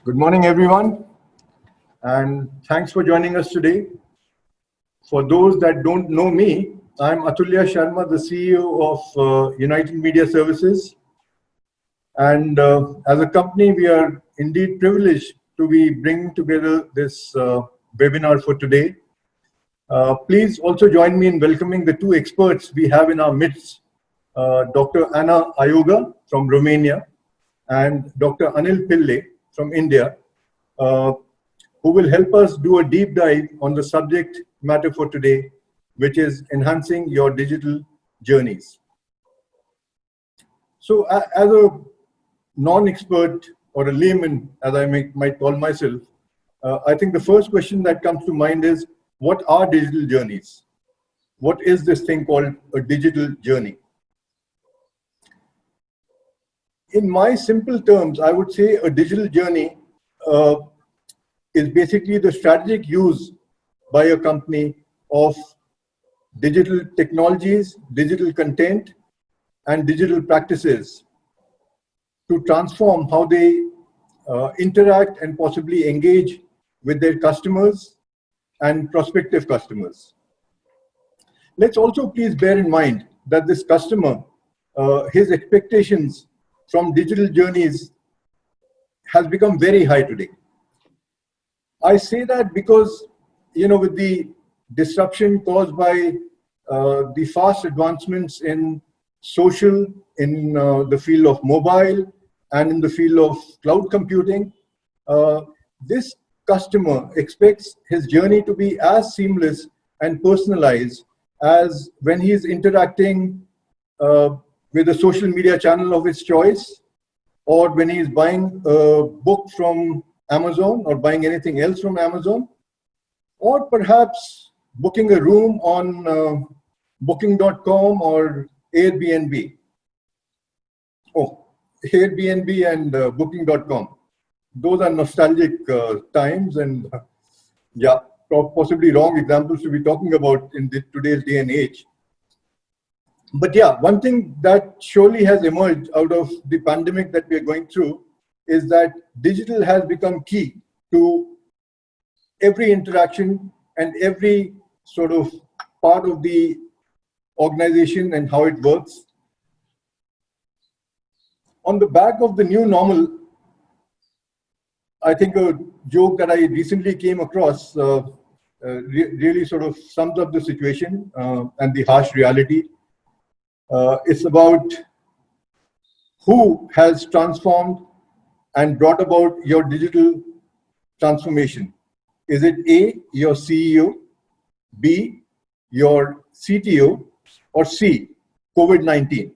Good morning, everyone, and thanks for joining us today. For those that don't know me, I'm Atulya Sharma, the CEO of United Media Services. And as a company, we are indeed privileged to be bringing together this webinar for today. Please also join me in welcoming the two experts we have in our midst, Dr. Anna Ayoga from Romania and Dr. Anil Pillai from India, who will help us do a deep dive on the subject matter for today, which is enhancing your digital journeys. So as a non-expert or a layman, as I might call myself, I think the first question that comes to mind is, what are digital journeys? What is this thing called a digital journey? In my simple terms, I would say a digital journey is basically the strategic use by a company of digital technologies, digital content, and digital practices to transform how they interact and possibly engage with their customers and prospective customers. Let's also please bear in mind that this customer, his expectations from digital journeys has become very high today. I say that because, with the disruption caused by the fast advancements in social, in the field of mobile, and in the field of cloud computing, this customer expects his journey to be as seamless and personalized as when he is interacting with a social media channel of his choice, or when he is buying a book from Amazon or buying anything else from Amazon, or perhaps booking a room on booking.com or Airbnb. Oh, Airbnb and booking.com. Those are nostalgic times, and possibly wrong examples to be talking about in today's day and age. But yeah, one thing that surely has emerged out of the pandemic that we are going through is that digital has become key to every interaction and every sort of part of the organization and how it works. On the back of the new normal, I think a joke that I recently came across really sort of sums up the situation and the harsh reality. It's about who has transformed and brought about your digital transformation. Is it A, your CEO, B, your CTO, or C, COVID-19?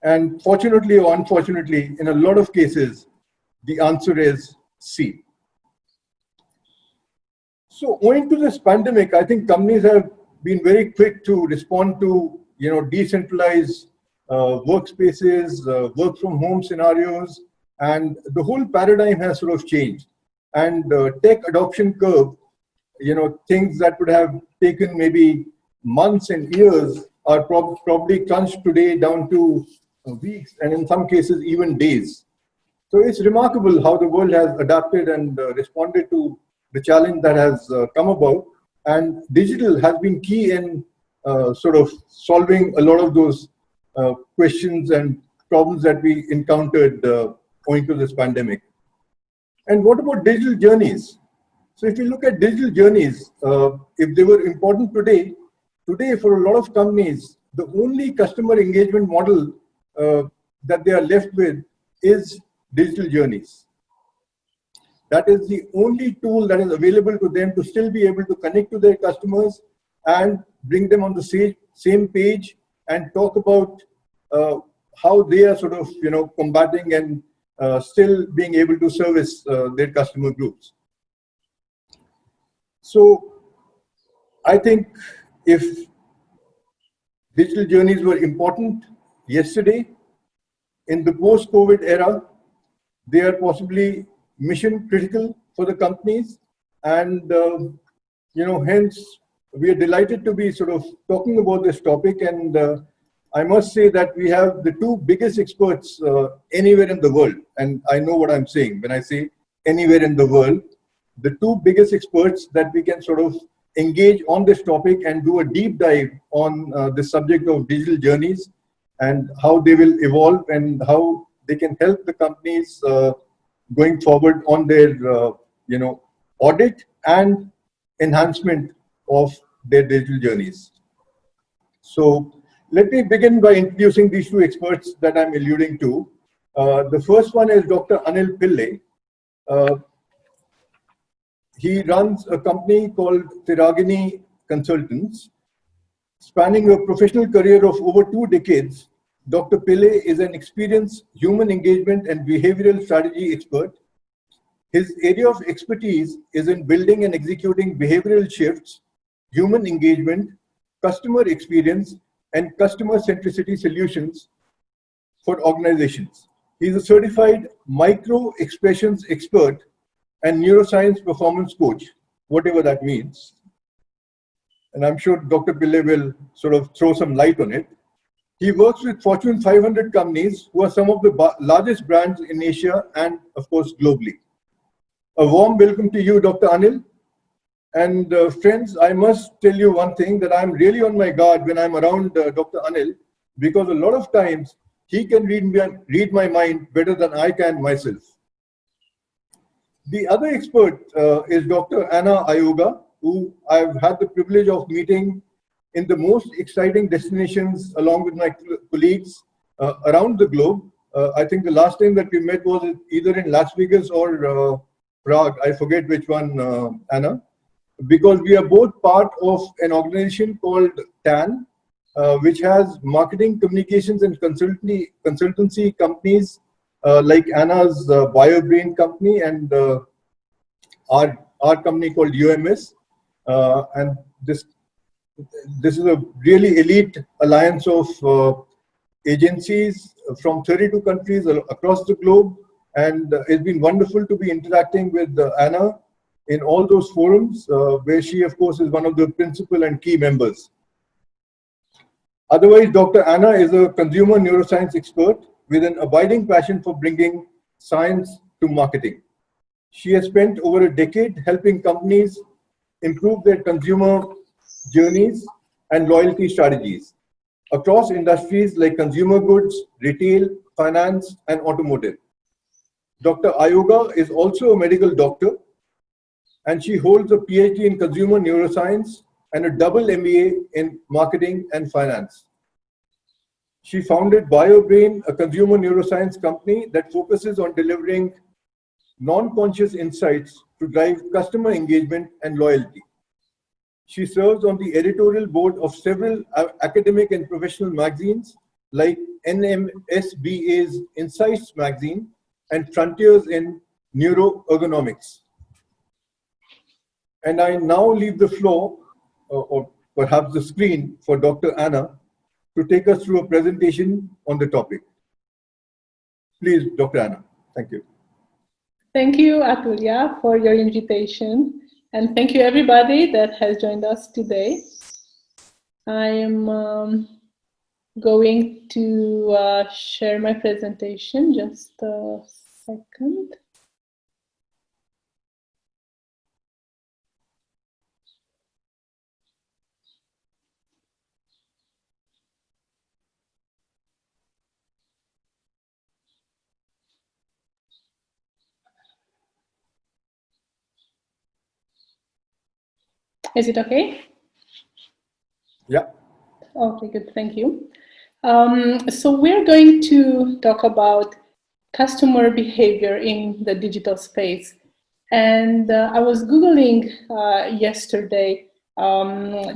And fortunately or unfortunately, in a lot of cases, the answer is C. So owing to this pandemic, I think companies have been very quick to respond to decentralized workspaces, work from home scenarios, and the whole paradigm has sort of changed. And tech adoption curve, things that would have taken maybe months and years are probably crunched today down to weeks, and in some cases even days. So it's remarkable how the world has adapted and responded to the challenge that has come about. And digital has been key in sort of solving a lot of those questions and problems that we encountered owing to this pandemic. And what about digital journeys? So if you look at digital journeys, if they were important today for a lot of companies, the only customer engagement model that they are left with is digital journeys. That is the only tool that is available to them to still be able to connect to their customers and bring them on the same page and talk about how they are sort of combating and still being able to service their customer groups. So I think if digital journeys were important yesterday, in the post-COVID era, they are possibly mission critical for the companies, and hence we are delighted to be sort of talking about this topic. And I must say that we have the two biggest experts anywhere in the world, and I know what I'm saying when I say anywhere in the world. The two biggest experts that we can sort of engage on this topic and do a deep dive on the subject of digital journeys and how they will evolve and how they can help the companies going forward on their audit and enhancement of their digital journeys. So let me begin by introducing these two experts that I'm alluding to. The first one is Dr. Anil Pillai. He runs a company called Tiragini Consultants. Spanning a professional career of over 2 decades, Dr. Pillai is an experienced human engagement and behavioral strategy expert. His area of expertise is in building and executing behavioral shifts, human engagement, customer experience, and customer centricity solutions for organizations. He is a certified micro expressions expert and neuroscience performance coach, whatever that means. And I'm sure Dr. Pillai will sort of throw some light on it. He works with Fortune 500 companies who are some of the largest brands in Asia and, of course, globally. A warm welcome to you, Dr. Anil. And friends, I must tell you one thing, that I'm really on my guard when I'm around Dr. Anil, because a lot of times he can read my mind better than I can myself. The other expert is Dr. Anna Ayoga, who I've had the privilege of meeting in the most exciting destinations along with my colleagues around the globe. I think the last time that we met was either in Las Vegas or Prague. I forget which one, Anna, because we are both part of an organization called TAN, which has marketing, communications, and consultancy companies like Anna's BioBrain company and our company called UMS. And this is a really elite alliance of agencies from 32 countries across the globe. And it's been wonderful to be interacting with Anna in all those forums, where she, of course, is one of the principal and key members. Otherwise, Dr. Anna is a consumer neuroscience expert with an abiding passion for bringing science to marketing. She has spent over a decade helping companies improve their consumer journeys and loyalty strategies across industries like consumer goods, retail, finance, and automotive. Dr. Ayoga is also a medical doctor, and she holds a PhD in consumer neuroscience and a double MBA in marketing and finance. She founded BioBrain, a consumer neuroscience company that focuses on delivering non-conscious insights to drive customer engagement and loyalty. She serves on the editorial board of several academic and professional magazines like NMSBA's Insights magazine and Frontiers in Neuroergonomics. And I now leave the floor, or perhaps the screen, for Dr. Anna to take us through a presentation on the topic. Please, Dr. Anna. Thank you. Thank you, Atulya, for your invitation. And thank you, everybody that has joined us today. I am going to share my presentation. Just a second. Is it okay? Yeah. Okay, good. Thank you. So we're going to talk about customer behavior in the digital space. And I was Googling yesterday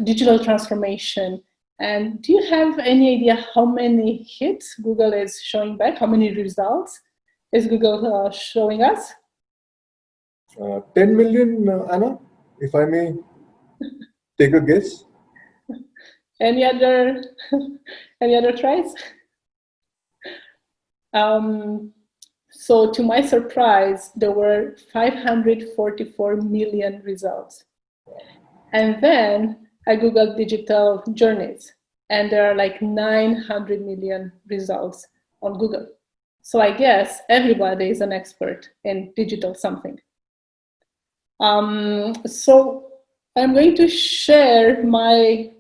digital transformation. And do you have any idea how many hits Google is showing back? How many results is Google showing us? 10 million, Anna, if I may take a guess. Any other tries? So to my surprise, there were 544 million results. And then I Googled digital journeys, and there are like 900 million results on Google. So I guess everybody is an expert in digital something. So I'm going to share my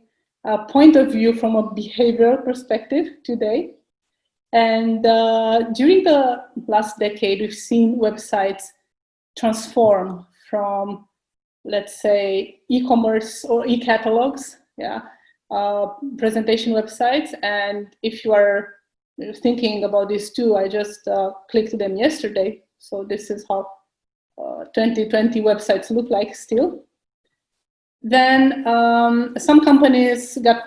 point of view from a behavioral perspective today. And during the last decade, we've seen websites transform from, let's say, e-commerce or e-catalogs, presentation websites. And if you are thinking about this too, I just clicked them yesterday. So this is how 2020 websites look like still. Then some companies got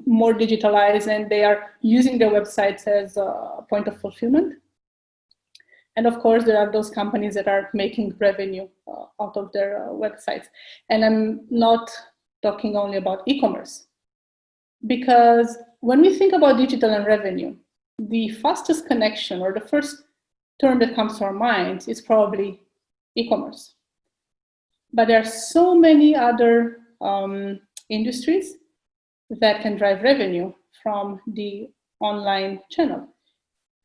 more digitalized and they are using their websites as a point of fulfillment. And of course, there are those companies that are making revenue out of their websites. And I'm not talking only about e-commerce, because when we think about digital and revenue, the fastest connection or the first term that comes to our minds is probably e-commerce. But there are so many other industries that can drive revenue from the online channel.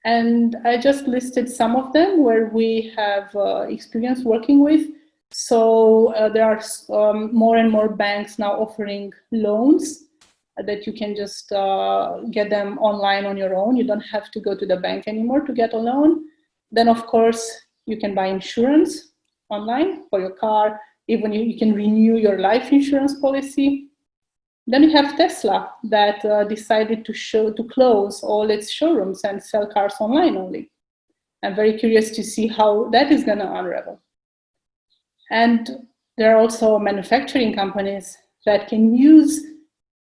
And I just listed some of them where we have experience working with. So there are more and more banks now offering loans that you can just get them online on your own. You don't have to go to the bank anymore to get a loan. Then, of course, you can buy insurance online for your car. Even you can renew your life insurance policy. Then you have Tesla that decided to close all its showrooms and sell cars online only. I'm very curious to see how that is going to unravel. And there are also manufacturing companies that can use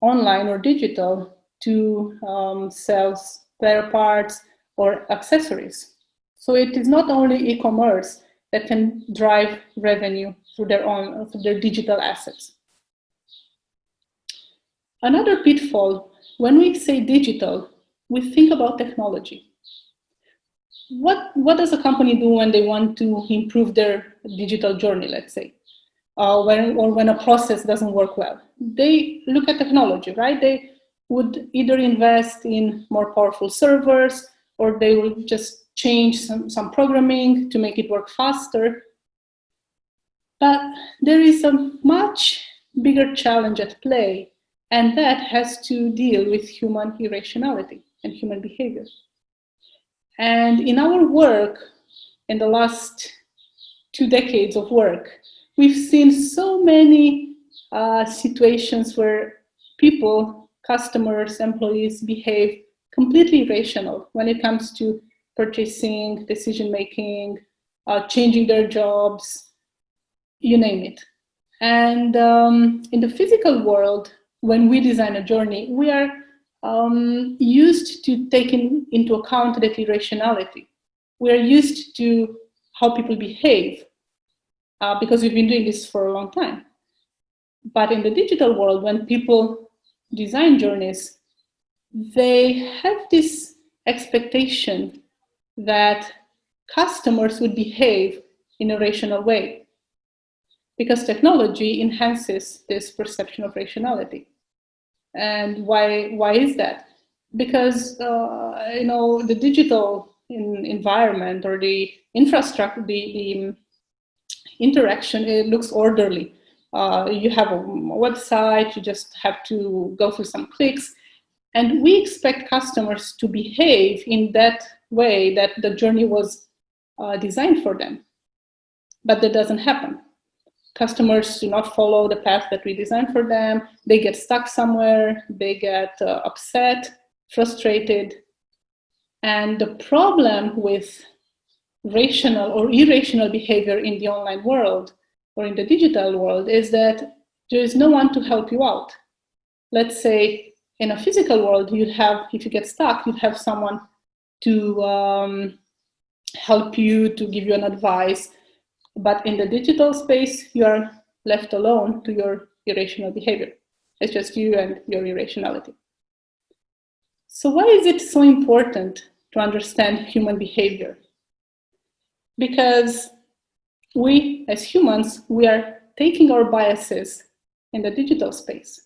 online or digital to sell spare parts or accessories. So it is not only e-commerce that can drive revenue through their digital assets. Another pitfall, when we say digital, we think about technology. What does a company do when they want to improve their digital journey, let's say, when a process doesn't work well? They look at technology, right? They would either invest in more powerful servers, or they will just change some programming to make it work faster. But there is a much bigger challenge at play, and that has to deal with human irrationality and human behavior. And in our work, in the last 2 decades of work, we've seen so many situations where people, customers, employees behave completely irrational when it comes to purchasing, decision-making, changing their jobs, you name it. And in the physical world, when we design a journey, we are used to taking into account that irrationality. We are used to how people behave because we've been doing this for a long time. But in the digital world, when people design journeys, they have this expectation that customers would behave in a rational way, because technology enhances this perception of rationality. And why is that? Because the digital environment or the infrastructure, the interaction, it looks orderly. You have a website, you just have to go through some clicks, and we expect customers to behave in that way that the journey was designed for them. But that doesn't happen. Customers do not follow the path that we designed for them. They get stuck somewhere, they get upset, frustrated. And the problem with rational or irrational behavior in the online world or in the digital world is that there is no one to help you out. Let's say in a physical world, you'd have, if you get stuck, you'd have someone to help you, to give you an advice. But in the digital space, you are left alone to your irrational behavior. It's just you and your irrationality. So why is it so important to understand human behavior? Because we, as humans, we are taking our biases in the digital space.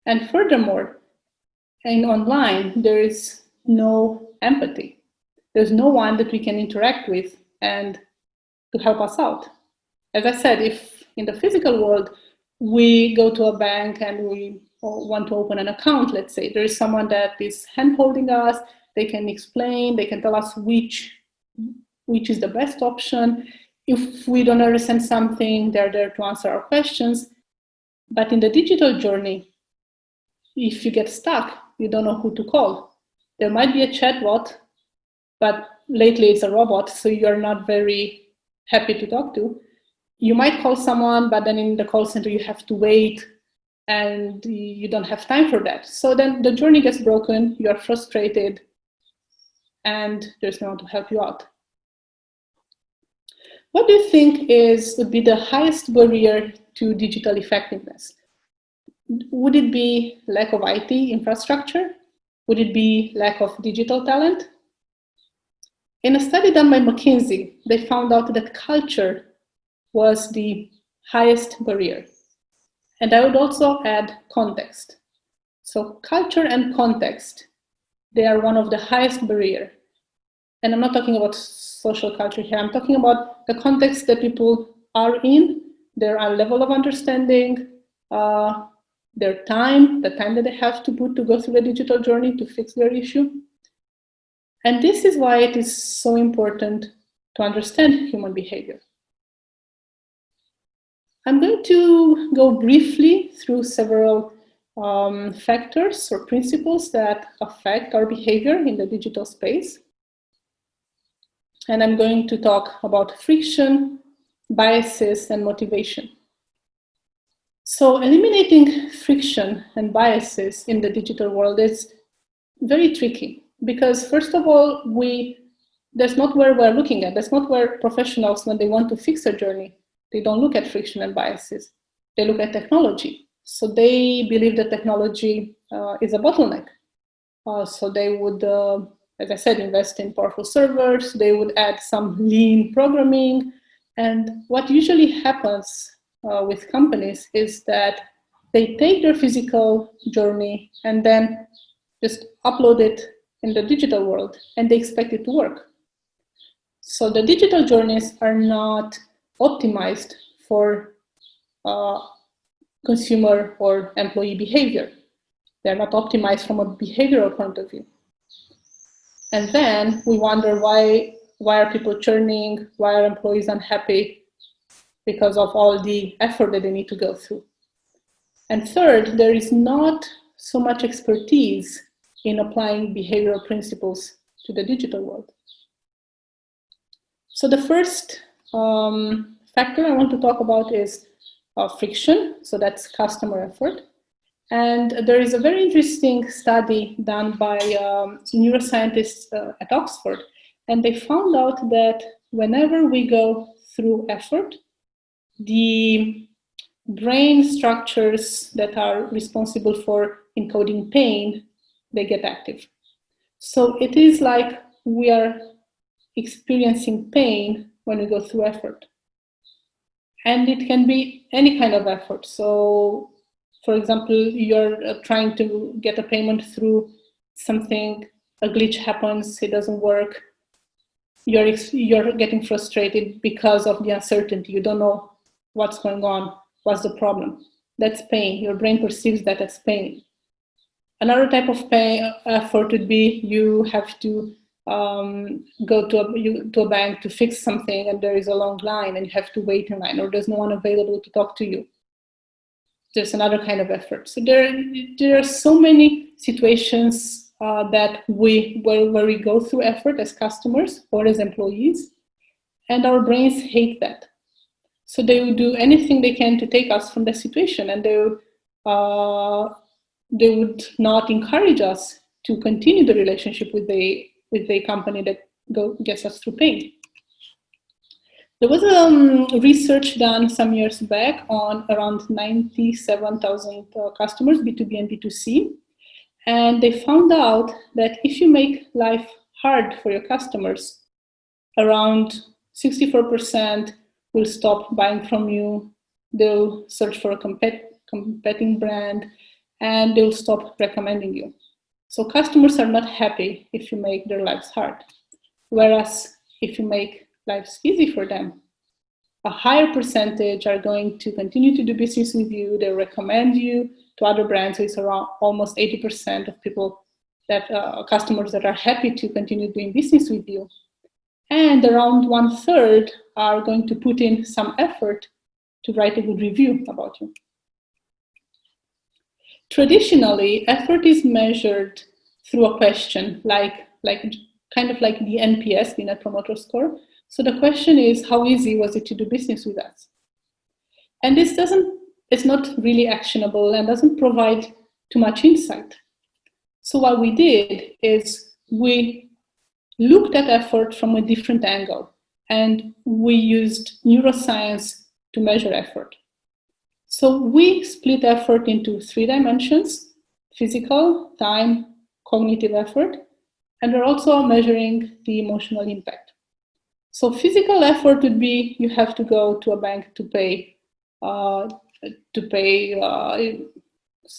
And furthermore, in online, there is no empathy. There's no one that we can interact with and to help us out. As I said, if in the physical world, we go to a bank and we want to open an account, let's say, there is someone that is hand-holding us, they can explain, they can tell us which is the best option. If we don't understand something, they're there to answer our questions. But in the digital journey, if you get stuck, you don't know who to call. There might be a chatbot, but lately it's a robot, so you're not very happy to talk to. You might call someone, but then in the call center you have to wait and you don't have time for that. So then the journey gets broken, you're frustrated, and there's no one to help you out. What do you think would be the highest barrier to digital effectiveness? Would it be lack of IT infrastructure? Would it be lack of digital talent? In a study done by McKinsey, they found out that culture was the highest barrier. And I would also add context. So culture and context, they are one of the highest barrier. And I'm not talking about social culture here. I'm talking about the context that people are in, their level of understanding, their time, the time that they have to put to go through the digital journey to fix their issue. And this is why it is so important to understand human behavior. I'm going to go briefly through several factors or principles that affect our behavior in the digital space. And I'm going to talk about friction, biases, and motivation. So eliminating friction and biases in the digital world is very tricky because, first of all, that's not where we're looking at. That's not where professionals, when they want to fix a journey, they don't look at friction and biases. They look at technology. So they believe that technology is a bottleneck. So they would, as I said, invest in powerful servers. They would add some lean programming. And what usually happens with companies is that they take their physical journey and then just upload it in the digital world, and they expect it to work. So the digital journeys are not optimized for consumer or employee behavior. They're not optimized from a behavioral point of view. And then we wonder why are people churning, why are employees unhappy? Because of all the effort that they need to go through. And third, there is not so much expertise in applying behavioral principles to the digital world. So the first factor I want to talk about is friction. So that's customer effort. And there is a very interesting study done by neuroscientists at Oxford. And they found out that whenever we go through effort, the brain structures that are responsible for encoding pain, they get active. So it is like we are experiencing pain when we go through effort. And it can be any kind of effort. So, for example, you're trying to get a payment through something, a glitch happens, it doesn't work. You're getting frustrated because of the uncertainty. You don't know what's going on, what's the problem. That's pain. Your brain perceives that as pain. Another type of pain effort would be you have to go to a bank to fix something and there is a long line and you have to wait in line or there's no one available to talk to you. There's another kind of effort. So there are so many situations that where we go through effort as customers or as employees, and our brains hate that. So they will do anything they can to take us from the situation, and they would not encourage us to continue the relationship with the company that gets us through pain. There was research done some years back on around 97,000 customers, B2B and B2C. And they found out that if you make life hard for your customers, around 64% will stop buying from you. They'll search for a competing brand, and they'll stop recommending you. So customers are not happy if you make their lives hard. Whereas if you make lives easy for them, a higher percentage are going to continue to do business with you. They recommend you to other brands. So it's around almost 80% of people that customers that are happy to continue doing business with you. And around 1/3 are going to put in some effort to write a good review about you. Traditionally, effort is measured through a question, kind of like the NPS, the Net Promoter Score. So the question is, how easy was it to do business with us? And it's not really actionable and doesn't provide too much insight. So what we did is we looked at effort from a different angle, and we used neuroscience to measure effort. So we split effort into 3 dimensions: physical, time, cognitive effort, and we're also measuring the emotional impact. So physical effort would be you have to go to a bank to pay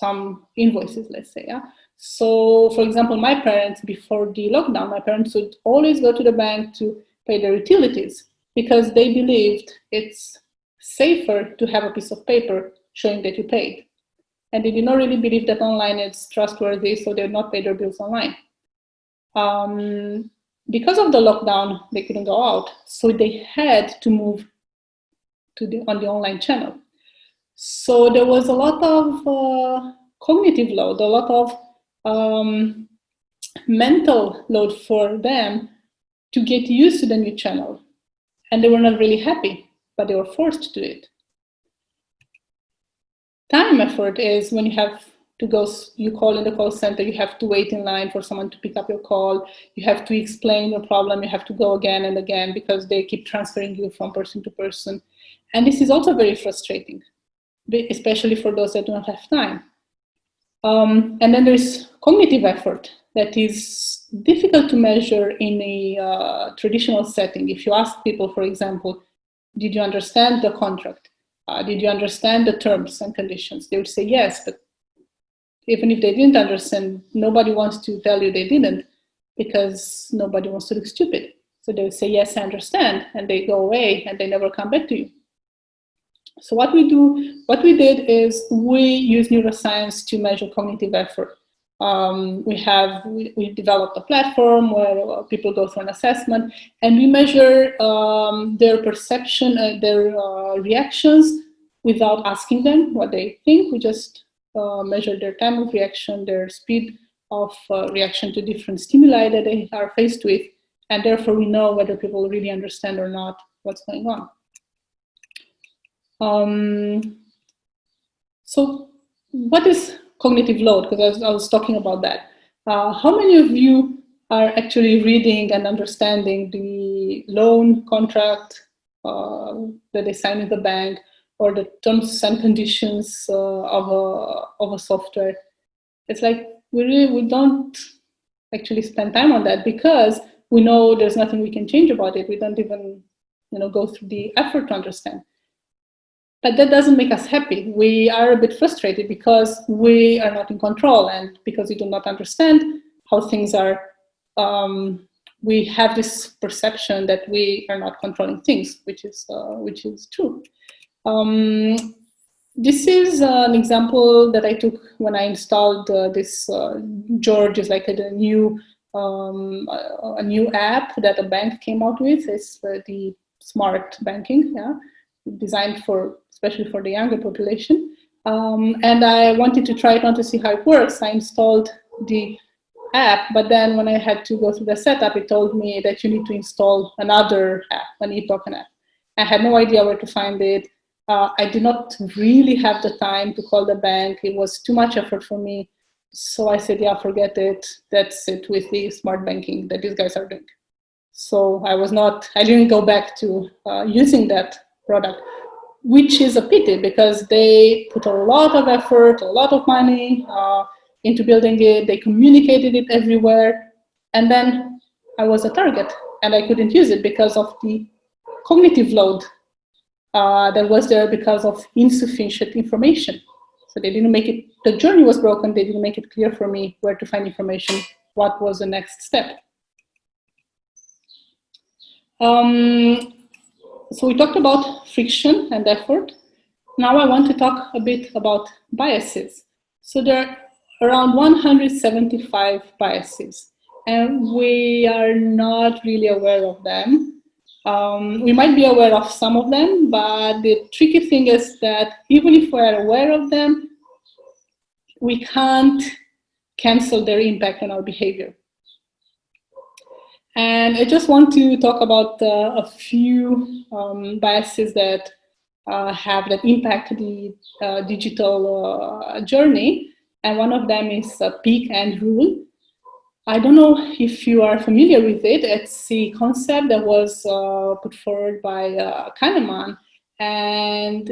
some invoices, let's say. Yeah? So, for example, my parents, before the lockdown, my parents would always go to the bank to pay their utilities because they believed it's safer to have a piece of paper showing that you paid. And they did not really believe that online is trustworthy, so they would not pay their bills online. Because of the lockdown, they couldn't go out, so they had to move on the online channel. So there was a lot of cognitive load, a lot of mental load for them to get used to the new channel. And they were not really happy, but they were forced to do it. Time effort is when you have to go, you call in the call center, you have to wait in line for someone to pick up your call, you have to explain your problem, you have to go again and again because they keep transferring you from person to person. And this is also very frustrating, especially for those that do not have time. And then there's cognitive effort that is difficult to measure in a traditional setting. If you ask people, for example, did you understand the contract? Did you understand the terms and conditions? They would say yes, but even if they didn't understand, nobody wants to tell you they didn't because nobody wants to look stupid. So they would say, yes, I understand, and they go away and they never come back to you. So what we did is we use neuroscience to measure cognitive effort. We developed a platform where people go through an assessment, and we measure their perception, their reactions without asking them what they think. We just measure their time of reaction, their speed of reaction to different stimuli that they are faced with, and therefore we know whether people really understand or not what's going on. So what is cognitive load? Because I was talking about that. How many of you are actually reading and understanding the loan contract that they sign with the bank, or the terms and conditions of a software? It's like we don't actually spend time on that because we know there's nothing we can change about it. We don't even go through the effort to understand. But that doesn't make us happy. We are a bit frustrated because we are not in control, and because we do not understand how things are, we have this perception that we are not controlling things, which is true. This is an example that I took when I installed this. George is like a new app that a bank came out with. It's the smart banking, yeah, designed especially for the younger population. And I wanted to try it on to see how it works. I installed the app, but then when I had to go through the setup, it told me that you need to install another app, an e-token app. I had no idea where to find it. I did not really have the time to call the bank. It was too much effort for me. So I said, yeah, forget it. That's it with the smart banking that these guys are doing. So I didn't go back to using that product, which is a pity because they put a lot of effort, a lot of money into building it. They communicated it everywhere. And then I was a target and I couldn't use it because of the cognitive load that was there because of insufficient information. So they didn't make it, the journey was broken, they didn't make it clear for me where to find information, what was the next step. So we talked about friction and effort. Now I want to talk a bit about biases. So there are around 175 biases, and we are not really aware of them. We might be aware of some of them, but the tricky thing is that even if we are aware of them, we can't cancel their impact on our behavior. And I just want to talk about a few biases that have that impact the digital journey. And one of them is peak and rule. I don't know if you are familiar with it. It's a concept that was put forward by Kahneman. And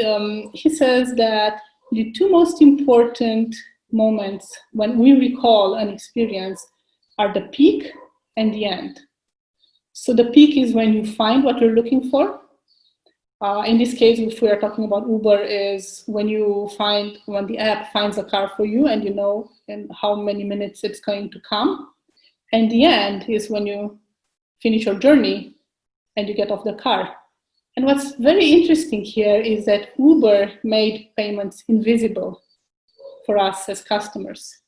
he says that the two most important moments when we recall an experience are the peak and the end. So the peak is when you find what you're looking for. In this case, if we are talking about Uber, is when the app finds a car for you and you know in how many minutes it's going to come. And the end is when you finish your journey and you get off the car. And what's very interesting here is that Uber made payments invisible for us as customers.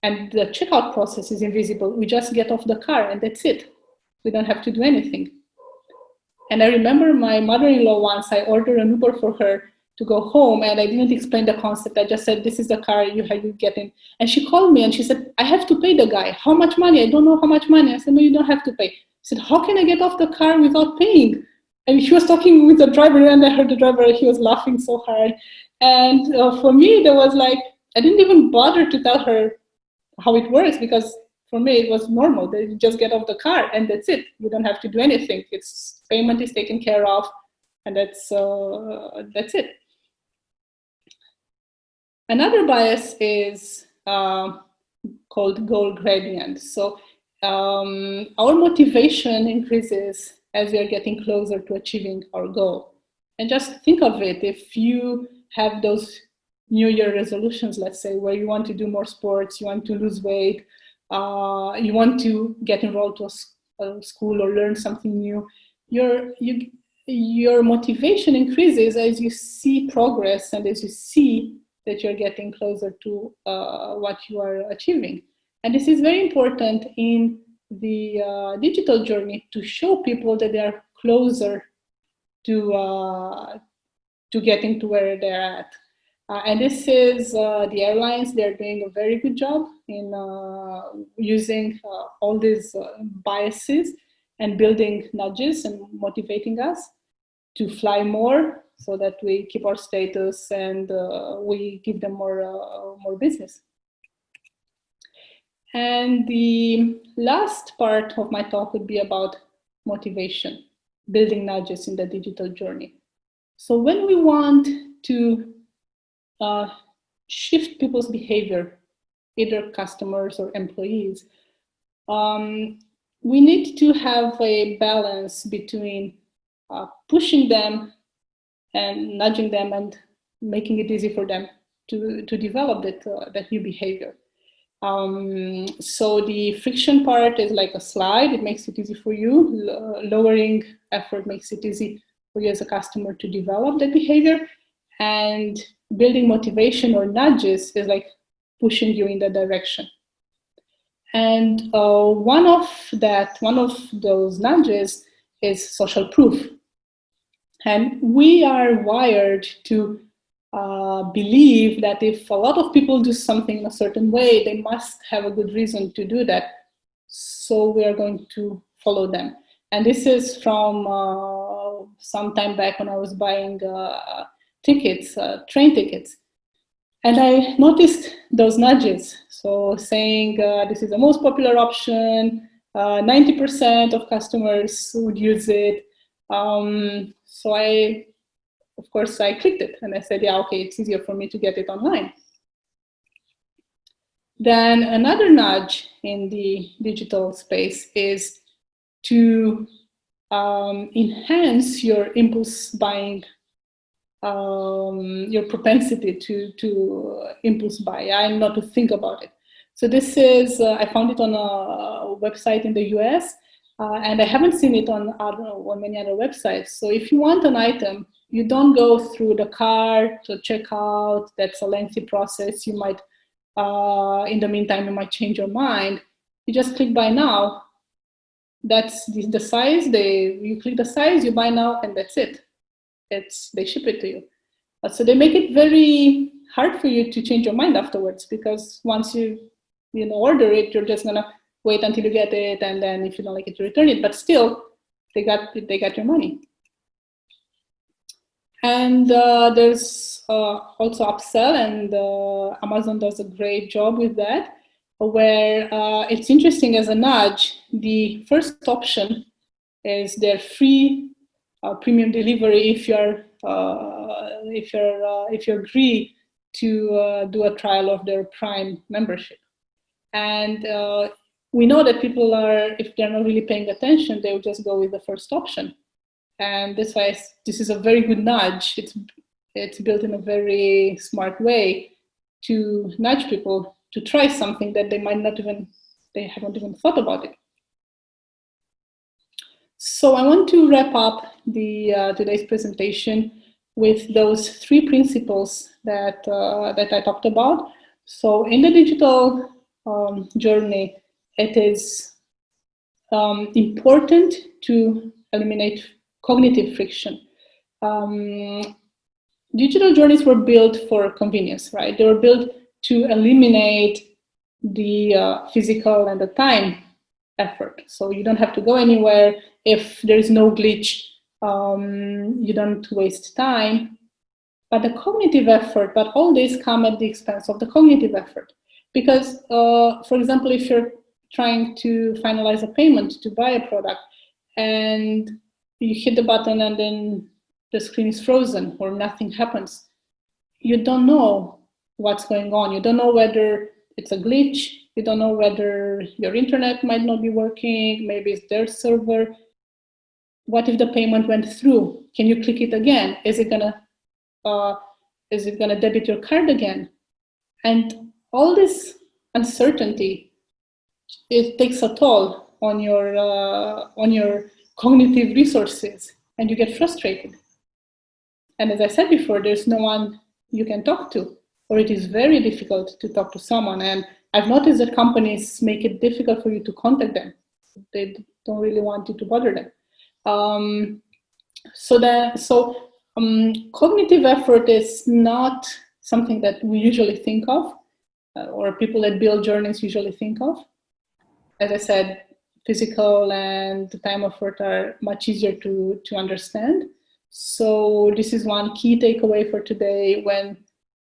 And the checkout process is invisible. We just get off the car and that's it. We don't have to do anything. And I remember my mother-in-law once, I ordered an Uber for her to go home and I didn't explain the concept. I just said, this is the car you get in. And she called me and she said, I have to pay the guy. How much money? I don't know how much money. I said, no, you don't have to pay. She said, how can I get off the car without paying? And she was talking with the driver and I heard the driver, he was laughing so hard. And for me, there was like, I didn't even bother to tell her how it works because for me, it was normal. They just get off the car and that's it. You don't have to do anything. It's payment is taken care of, and that's it. Another bias is called goal gradient. So our motivation increases as we are getting closer to achieving our goal. And just think of it, if you have those New Year resolutions, let's say, where you want to do more sports, you want to lose weight, you want to get enrolled to a school or learn something new, your motivation increases as you see progress and as you see that you're getting closer to what you are achieving. And this is very important in the digital journey to show people that they are closer to getting to where they're at. And this is the airlines. They're doing a very good job in using all these biases and building nudges and motivating us to fly more so that we keep our status and we give them more business. And the last part of my talk would be about motivation, building nudges in the digital journey. So when we want to shift people's behavior, either customers or employees, we need to have a balance between pushing them and nudging them and making it easy for them to develop that new behavior. So the friction part is like a slide. It makes it easy for you. Lowering effort makes it easy for you as a customer to develop that behavior. And building motivation or nudges is like pushing you in that direction. And one of those nudges is social proof. And we are wired to believe that if a lot of people do something in a certain way, they must have a good reason to do that. So we are going to follow them. And this is from some time back when I was buying tickets, train tickets. And I noticed those nudges. So saying this is the most popular option, 90% of customers would use it. So of course, I clicked it and I said, yeah, okay, it's easier for me to get it online. Then another nudge in the digital space is to enhance your impulse buying your propensity to impulse buy, and not to think about it. So this is, I found it on a website in the US, and I haven't seen it on many other websites. So if you want an item, you don't go through the cart to check out. That's a lengthy process. You might, in the meantime, you might change your mind. You just click buy now. That's the size. You click the size, you buy now, and that's it. They ship it to you. So they make it very hard for you to change your mind afterwards, because once you order it, you're just gonna wait until you get it, and then if you don't like it, you return it. But still, they got your money. And there's also upsell, and Amazon does a great job with that, where it's interesting as a nudge. The first option is their free premium delivery if you agree to do a trial of their Prime membership. And we know that people if they're not really paying attention, they will just go with the first option. And that's why this is a very good nudge. It's built in a very smart way to nudge people to try something that they haven't even thought about it. So I want to wrap up today's presentation with those 3 principles that I talked about. So in the digital journey, it is important to eliminate cognitive friction. Digital journeys were built for convenience, right? They were built to eliminate the physical and the time effort. So you don't have to go anywhere. If there is no glitch, you don't waste time. But the cognitive effort, but all this come at the expense of the cognitive effort. Because, for example, if you're trying to finalize a payment to buy a product and you hit the button and then the screen is frozen or nothing happens, you don't know what's going on. You don't know whether it's a glitch. You don't know whether your internet might not be working. Maybe it's their server. What if the payment went through? Can you click it again? Is it gonna debit your card again? And all this uncertainty, it takes a toll on your cognitive resources, and you get frustrated. And as I said before, there's no one you can talk to, or it is very difficult to talk to someone. And I've noticed that companies make it difficult for you to contact them. They don't really want you to bother them. Cognitive effort is not something that we usually think of, or people that build journeys usually think of. As I said, physical and time effort are much easier to understand. So this is one key takeaway for today. When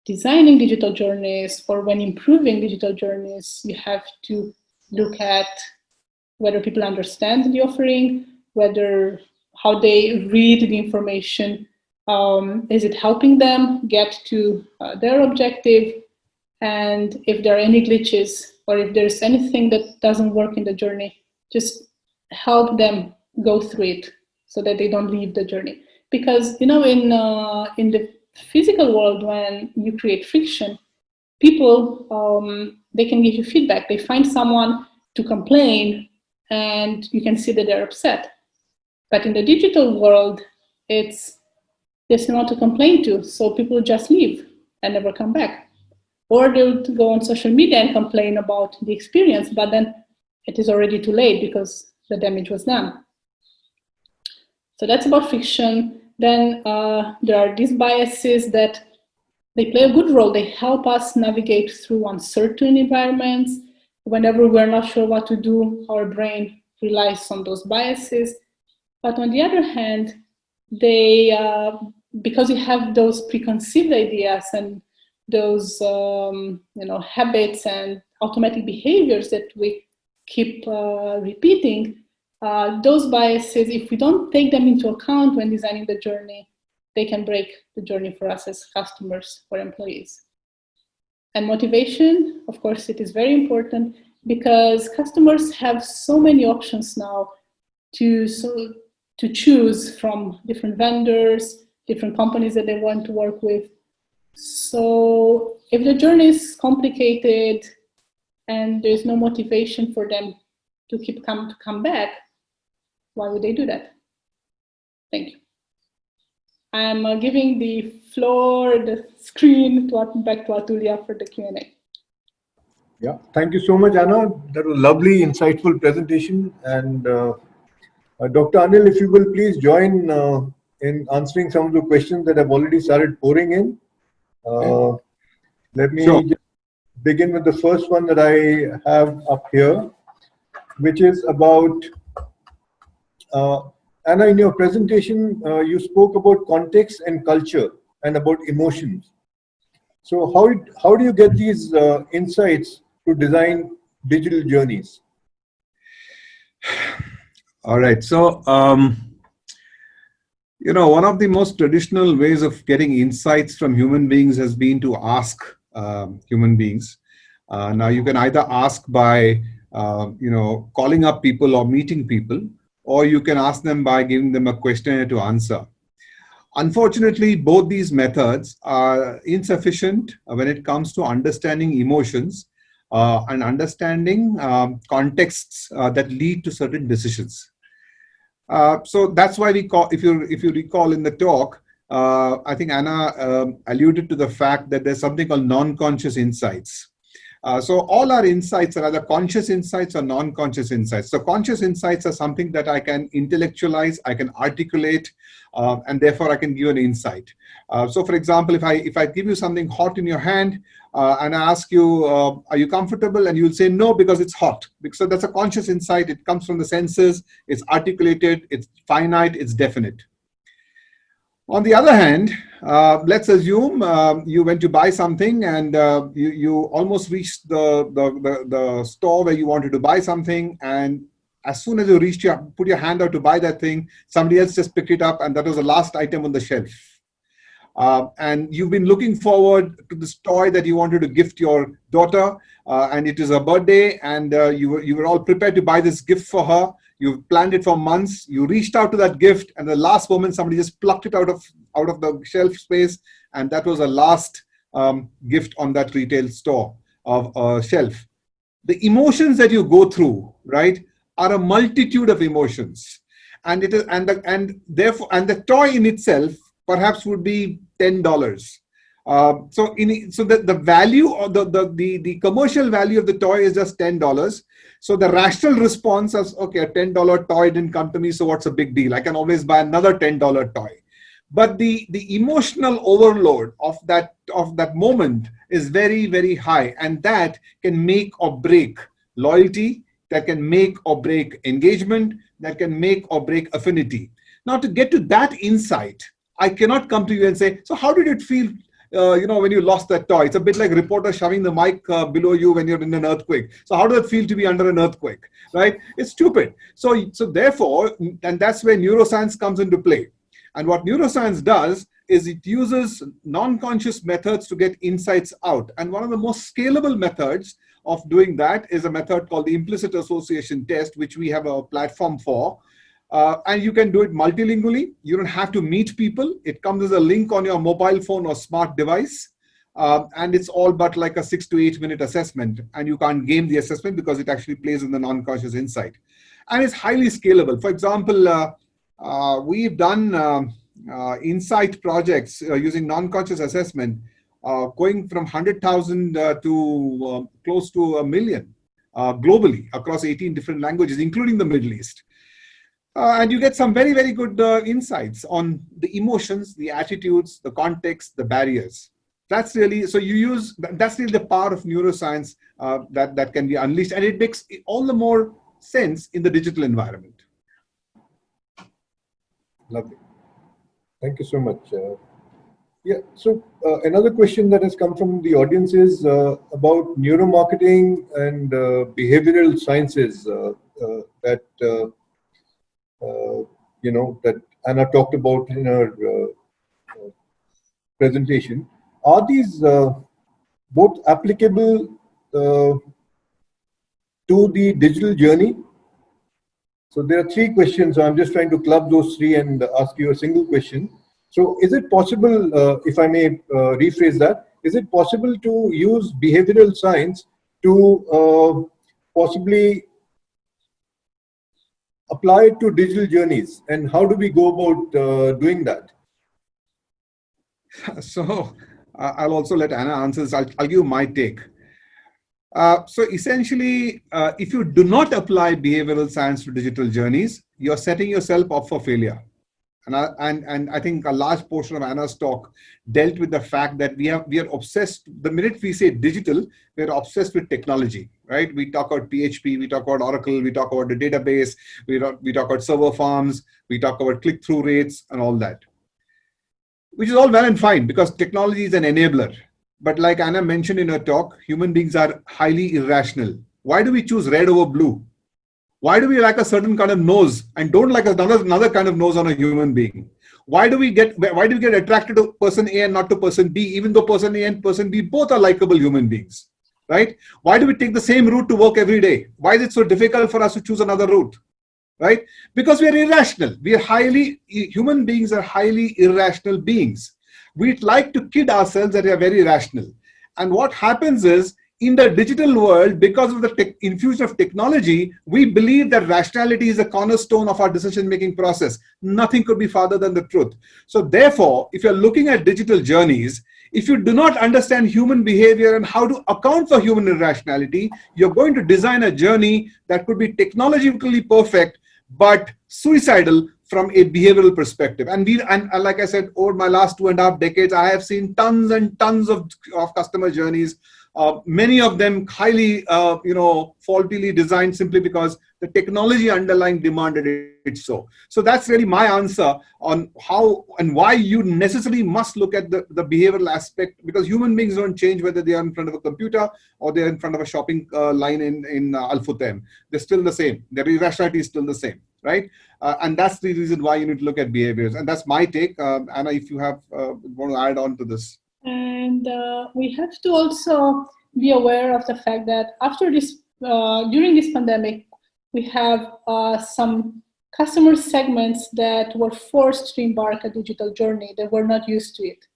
designing digital journeys or when improving digital journeys, you have to look at whether people understand the offering, how they read the information. Is it helping them get to their objective? And if there are any glitches or if there's anything that doesn't work in the journey, just help them go through it so that they don't leave the journey. Because, in the physical world, when you create friction, people, they can give you feedback. They find someone to complain and you can see that they're upset. But in the digital world, there's no one to complain to, so people just leave and never come back. Or they would go on social media and complain about the experience, but then it is already too late because the damage was done. So that's about friction. Then there are these biases that they play a good role. They help us navigate through uncertain environments. Whenever we're not sure what to do, our brain relies on those biases. But on the other hand, they, because we have those preconceived ideas and those habits and automatic behaviors that we keep repeating, those biases, if we don't take them into account when designing the journey, they can break the journey for us as customers or employees. And motivation, of course, it is very important because customers have so many options now to choose from different vendors, different companies that they want to work with. So if the journey is complicated and there's no motivation for them to come back, why would they do that? Thank you. I'm giving the floor, the screen back to Atulya for the Q&A. Yeah, thank you so much, Anna. That was a lovely, insightful presentation. And Dr. Anil, if you will please join in answering some of the questions that have already started pouring in. Let me just begin with the first one that I have up here, which is about Anna, in your presentation, you spoke about context and culture and about emotions. So how do you get these insights to design digital journeys? All right. So, one of the most traditional ways of getting insights from human beings has been to ask human beings. Now, you can either ask by, calling up people or meeting people, or you can ask them by giving them a questionnaire to answer. Unfortunately, both these methods are insufficient when it comes to understanding emotions and understanding contexts that lead to certain decisions. So that's why we call, if you recall in the talk, I think Anna alluded to the fact that there's something called non-conscious insights. So all our insights are either conscious insights or non-conscious insights. So conscious insights are something that I can intellectualize, I can articulate, and therefore I can give an insight. So for example, if I give you something hot in your hand and I ask you, are you comfortable? And you'll say no because it's hot. So that's a conscious insight. It comes from the senses. It's articulated. It's finite. It's definite. On the other hand, let's assume you went to buy something and you almost reached the store where you wanted to buy something, and as soon as you put your hand out to buy that thing, somebody else just picked it up, and that was the last item on the shelf. And you've been looking forward to this toy that you wanted to gift your daughter, and it is her birthday, and you were all prepared to buy this gift for her. You've planned it for months. You reached out to that gift, and the last moment somebody just plucked it out of the shelf space, and that was the last gift on that retail store of shelf. The emotions that you go through, right, are a multitude of emotions, and it is therefore the toy in itself perhaps would be $10. So the value or the commercial value of the toy is just $10. So the rational response is, okay, a $10 toy didn't come to me, so what's a big deal? I can always buy another $10 toy. But the emotional overload of that moment is very, very high, and that can make or break loyalty, that can make or break engagement, that can make or break affinity. Now, to get to that insight, I cannot come to you and say, so how did it feel when you lost that toy? It's a bit like a reporter shoving the mic below you when you're in an earthquake. So how does it feel to be under an earthquake, right? It's stupid. So therefore, and that's where neuroscience comes into play. And what neuroscience does is it uses non-conscious methods to get insights out. And one of the most scalable methods of doing that is a method called the implicit association test, which we have a platform for. And you can do it multilingually. You don't have to meet people. It comes as a link on your mobile phone or smart device. And it's all but like a 6 to 8 minute assessment. And you can't game the assessment because it actually plays in the non-conscious insight. And it's highly scalable. For example, we've done insight projects using non-conscious assessment, going from 100,000 to close to 1 million globally across 18 different languages, including the Middle East. And you get some very, very good insights on the emotions, the attitudes, the context, the barriers. That's really, so that's really the power of neuroscience that can be unleashed. And it makes all the more sense in the digital environment. Lovely. Thank you so much. Yeah, so another question that has come from the audience is about neuromarketing and behavioral sciences that Anna talked about in her presentation. Are these both applicable to the digital journey? So there are 3 questions. So I'm just trying to club those 3 and ask you a single question. So is it possible, if I may rephrase that, is it possible to use behavioral science to possibly apply it to digital journeys? And how do we go about doing that? So I'll also let Anna answer this. I'll give my take. So essentially, if you do not apply behavioral science to digital journeys, you're setting yourself up for failure. And I think a large portion of Anna's talk dealt with the fact that we are obsessed. The minute we say digital, we're obsessed with technology, right? We talk about PHP, we talk about Oracle, we talk about the database, we talk about server farms, we talk about click-through rates and all that, which is all well and fine because technology is an enabler. But like Anna mentioned in her talk, human beings are highly irrational. Why do we choose red over blue? Why do we like a certain kind of nose and don't like another kind of nose on a human being? Why do we get attracted to person A and not to person B, even though person A and person B both are likable human beings, right? Why do we take the same route to work every day? Why is it so difficult for us to choose another route, right? Because we are irrational. Human beings are highly irrational beings. We'd like to kid ourselves that we are very rational. And what happens is, in the digital world, because of the infusion of technology, we believe that rationality is a cornerstone of our decision-making process. Nothing could be farther than the truth. So therefore, if you're looking at digital journeys, if you do not understand human behavior and how to account for human irrationality, you're going to design a journey that could be technologically perfect, but suicidal from a behavioral perspective. And like I said, over my last 2.5 decades, I have seen tons and tons of customer journeys. Many of them highly, faultily designed simply because the technology underlying demanded it so. So that's really my answer on how and why you necessarily must look at the behavioral aspect, because human beings don't change whether they are in front of a computer or they're in front of a shopping line in Al-Futtaim. They're still the same. Their irrationality is still the same, right? And that's the reason why you need to look at behaviors. And that's my take. Anna, if you have want to add on to this. And we have to also be aware of the fact that during this pandemic, we have some customer segments that were forced to embark a digital journey. They were not used to it.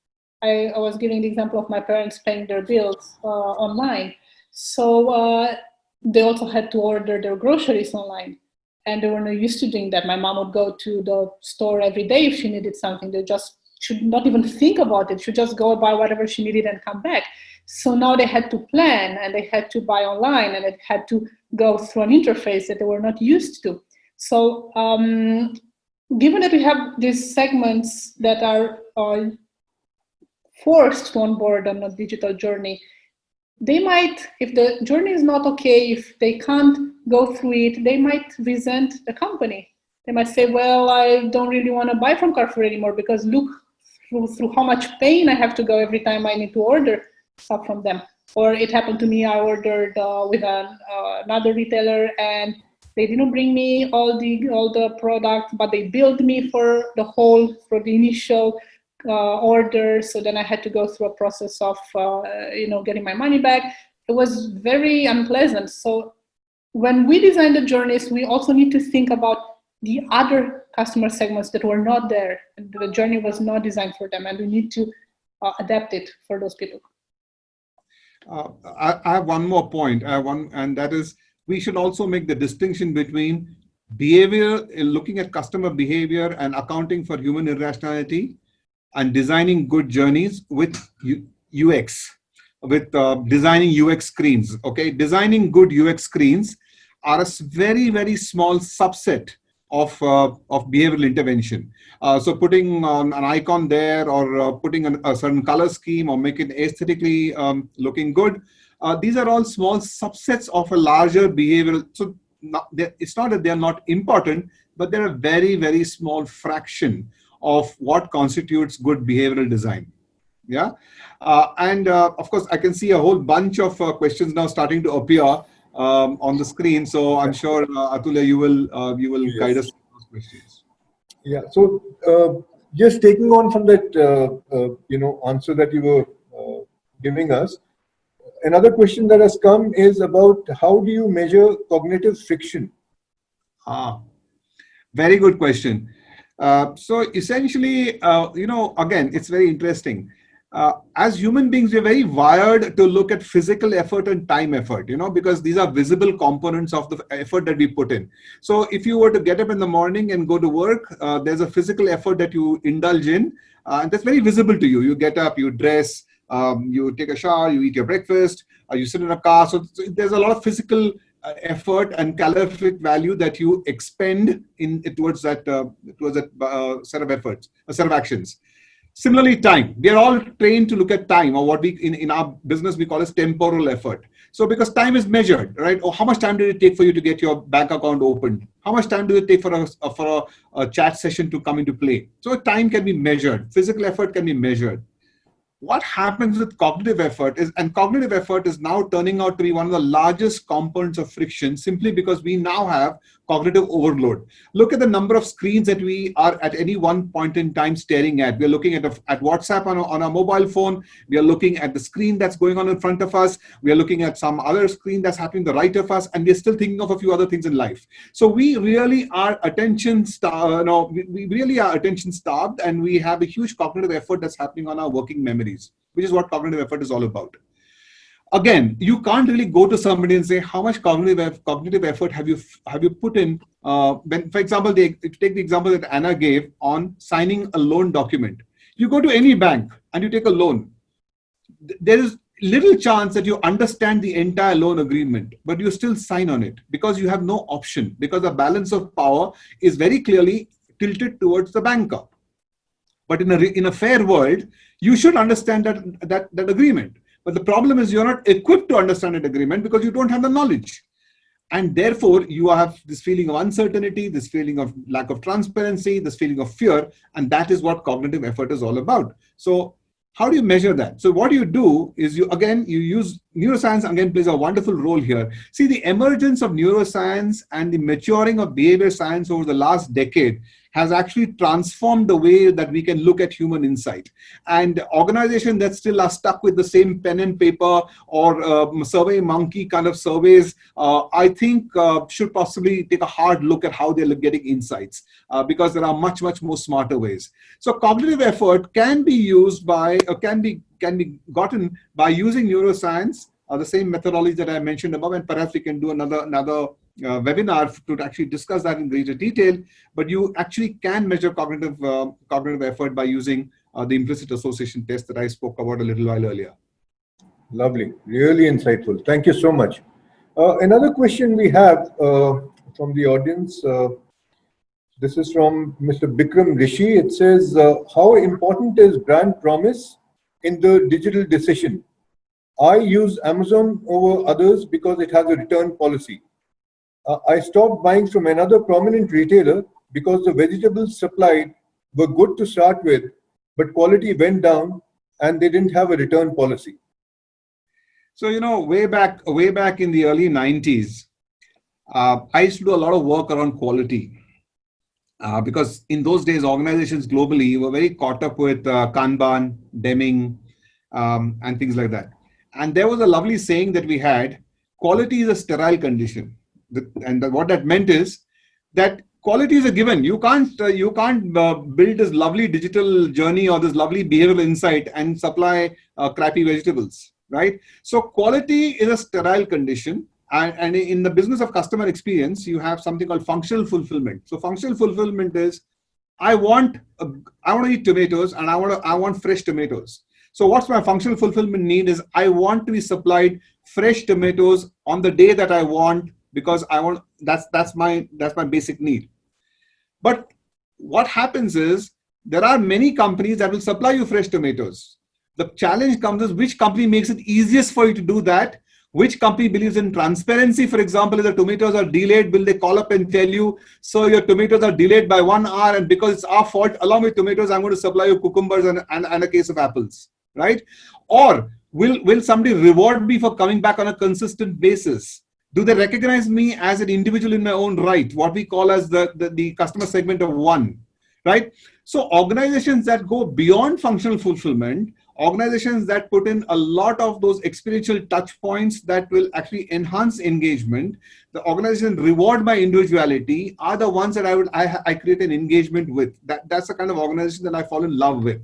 I was giving the example of my parents paying their bills online. So they also had to order their groceries online. And they were not used to doing that. My mom would go to the store every day if she needed something. They just should not even think about it. Should just go buy whatever she needed and come back. So now they had to plan and they had to buy online and it had to go through an interface that they were not used to. So given that we have these segments that are forced to onboard on a digital journey, they might, if the journey is not okay, if they can't go through it, they might resent the company. They might say, well, I don't really want to buy from Carrefour anymore because look through how much pain I have to go every time I need to order stuff from them. Or it happened to me, I ordered with another retailer and they didn't bring me all the product, but they billed me for the initial order. So then I had to go through a process of getting my money back. It was very unpleasant. So when we design the journeys, we also need to think about the other customer segments that were not there. And the journey was not designed for them, and we need to adapt it for those people. I have one more point, and that is we should also make the distinction between behavior, looking at customer behavior and accounting for human irrationality, and designing good journeys with UX, with designing UX screens. Okay, designing good UX screens are a very, very small subset of behavioral intervention. So putting an icon there or putting a certain color scheme or make it aesthetically looking good, these are all small subsets of a larger behavioral. So it's not that they're not important, but they're a very, very small fraction of what constitutes good behavioral design. Yeah. And of course, I can see a whole bunch of questions now starting to appear on the screen. So I'm sure, Atulya, you will yes. Guide us through those questions. Yeah. So just taking on from that, answer that you were giving us, another question that has come is about how do you measure cognitive friction? Very good question. So essentially, again, it's very interesting. As human beings, we're very wired to look at physical effort and time effort, because these are visible components of the effort that we put in. So if you were to get up in the morning and go to work, there's a physical effort that you indulge in, and that's very visible to you. You get up, you dress, you take a shower, you eat your breakfast, you sit in a car. So there's a lot of physical effort and calorific value that you expend in towards that set of efforts, a set of actions. Similarly, time. We are all trained to look at time, or what we in our business we call as temporal effort. So because time is measured, right? Or how much time did it take for you to get your bank account opened? How much time did it take for a chat session to come into play? So time can be measured. Physical effort can be measured. What happens with cognitive effort is, and cognitive effort is now turning out to be one of the largest components of friction, simply because we now have cognitive overload. Look at the number of screens that we are at any one point in time staring at. We're looking at WhatsApp on a mobile phone. We are looking at the screen that's going on in front of us. We are looking at some other screen that's happening to the right of us, and we're still thinking of a few other things in life. So we really are attention starved. We really are attention starved, and we have a huge cognitive effort that's happening on our working memories, which is what cognitive effort is all about. Again, you can't really go to somebody and say, how much cognitive effort have you put in? When, for example, take the example that Anna gave on signing a loan document. You go to any bank and you take a loan. There is little chance that you understand the entire loan agreement, but you still sign on it because you have no option, because the balance of power is very clearly tilted towards the banker. But in a fair world, you should understand that agreement. But the problem is you're not equipped to understand that agreement because you don't have the knowledge. And therefore, you have this feeling of uncertainty, this feeling of lack of transparency, this feeling of fear. And that is what cognitive effort is all about. So how do you measure that? So what you do is you use neuroscience, again, plays a wonderful role here. See, the emergence of neuroscience and the maturing of behavior science over the last decade has actually transformed the way that we can look at human insight. And organizations that still are stuck with the same pen and paper or survey monkey kind of surveys, I think should possibly take a hard look at how they're getting insights, because there are much, much more smarter ways. So cognitive effort can be used by, can be gotten by using neuroscience, the same methodology that I mentioned above, and perhaps we can do another webinar to actually discuss that in greater detail. But you actually can measure cognitive effort by using the implicit association test that I spoke about a little while earlier. Lovely, really insightful. Thank you so much. Another question we have from the audience. This is from Mr. Bikram Rishi. It says, how important is brand promise in the digital decision? I use Amazon over others because it has a return policy. I stopped buying from another prominent retailer because the vegetables supplied were good to start with, but quality went down and they didn't have a return policy. So, way back in the early 90s, I used to do a lot of work around quality. Because in those days, organizations globally were very caught up with Kanban, Deming, and things like that. And there was a lovely saying that we had: quality is a sterile condition. What that meant is that quality is a given. You can't build this lovely digital journey or this lovely behavioral insight and supply crappy vegetables, right? So quality is a sterile condition. And in the business of customer experience, you have something called functional fulfillment. So functional fulfillment is, I want to eat tomatoes, and I want fresh tomatoes. So what's my functional fulfillment need is, I want to be supplied fresh tomatoes on the day that I want, because I want, that's my basic need. But what happens is, there are many companies that will supply you fresh tomatoes. The challenge comes is, which company makes it easiest for you to do that? Which company believes in transparency? For example, if the tomatoes are delayed, will they call up and tell you, so your tomatoes are delayed by 1 hour, and because it's our fault, along with tomatoes, I'm going to supply you cucumbers and a case of apples, right? Or will somebody reward me for coming back on a consistent basis? Do they recognize me as an individual in my own right? What we call as the customer segment of one, right? So organizations that go beyond functional fulfillment, Organizations that put in a lot of those experiential touch points that will actually enhance engagement, the organization reward my individuality, are the ones that I create an engagement with. That's the kind of organization that I fall in love with.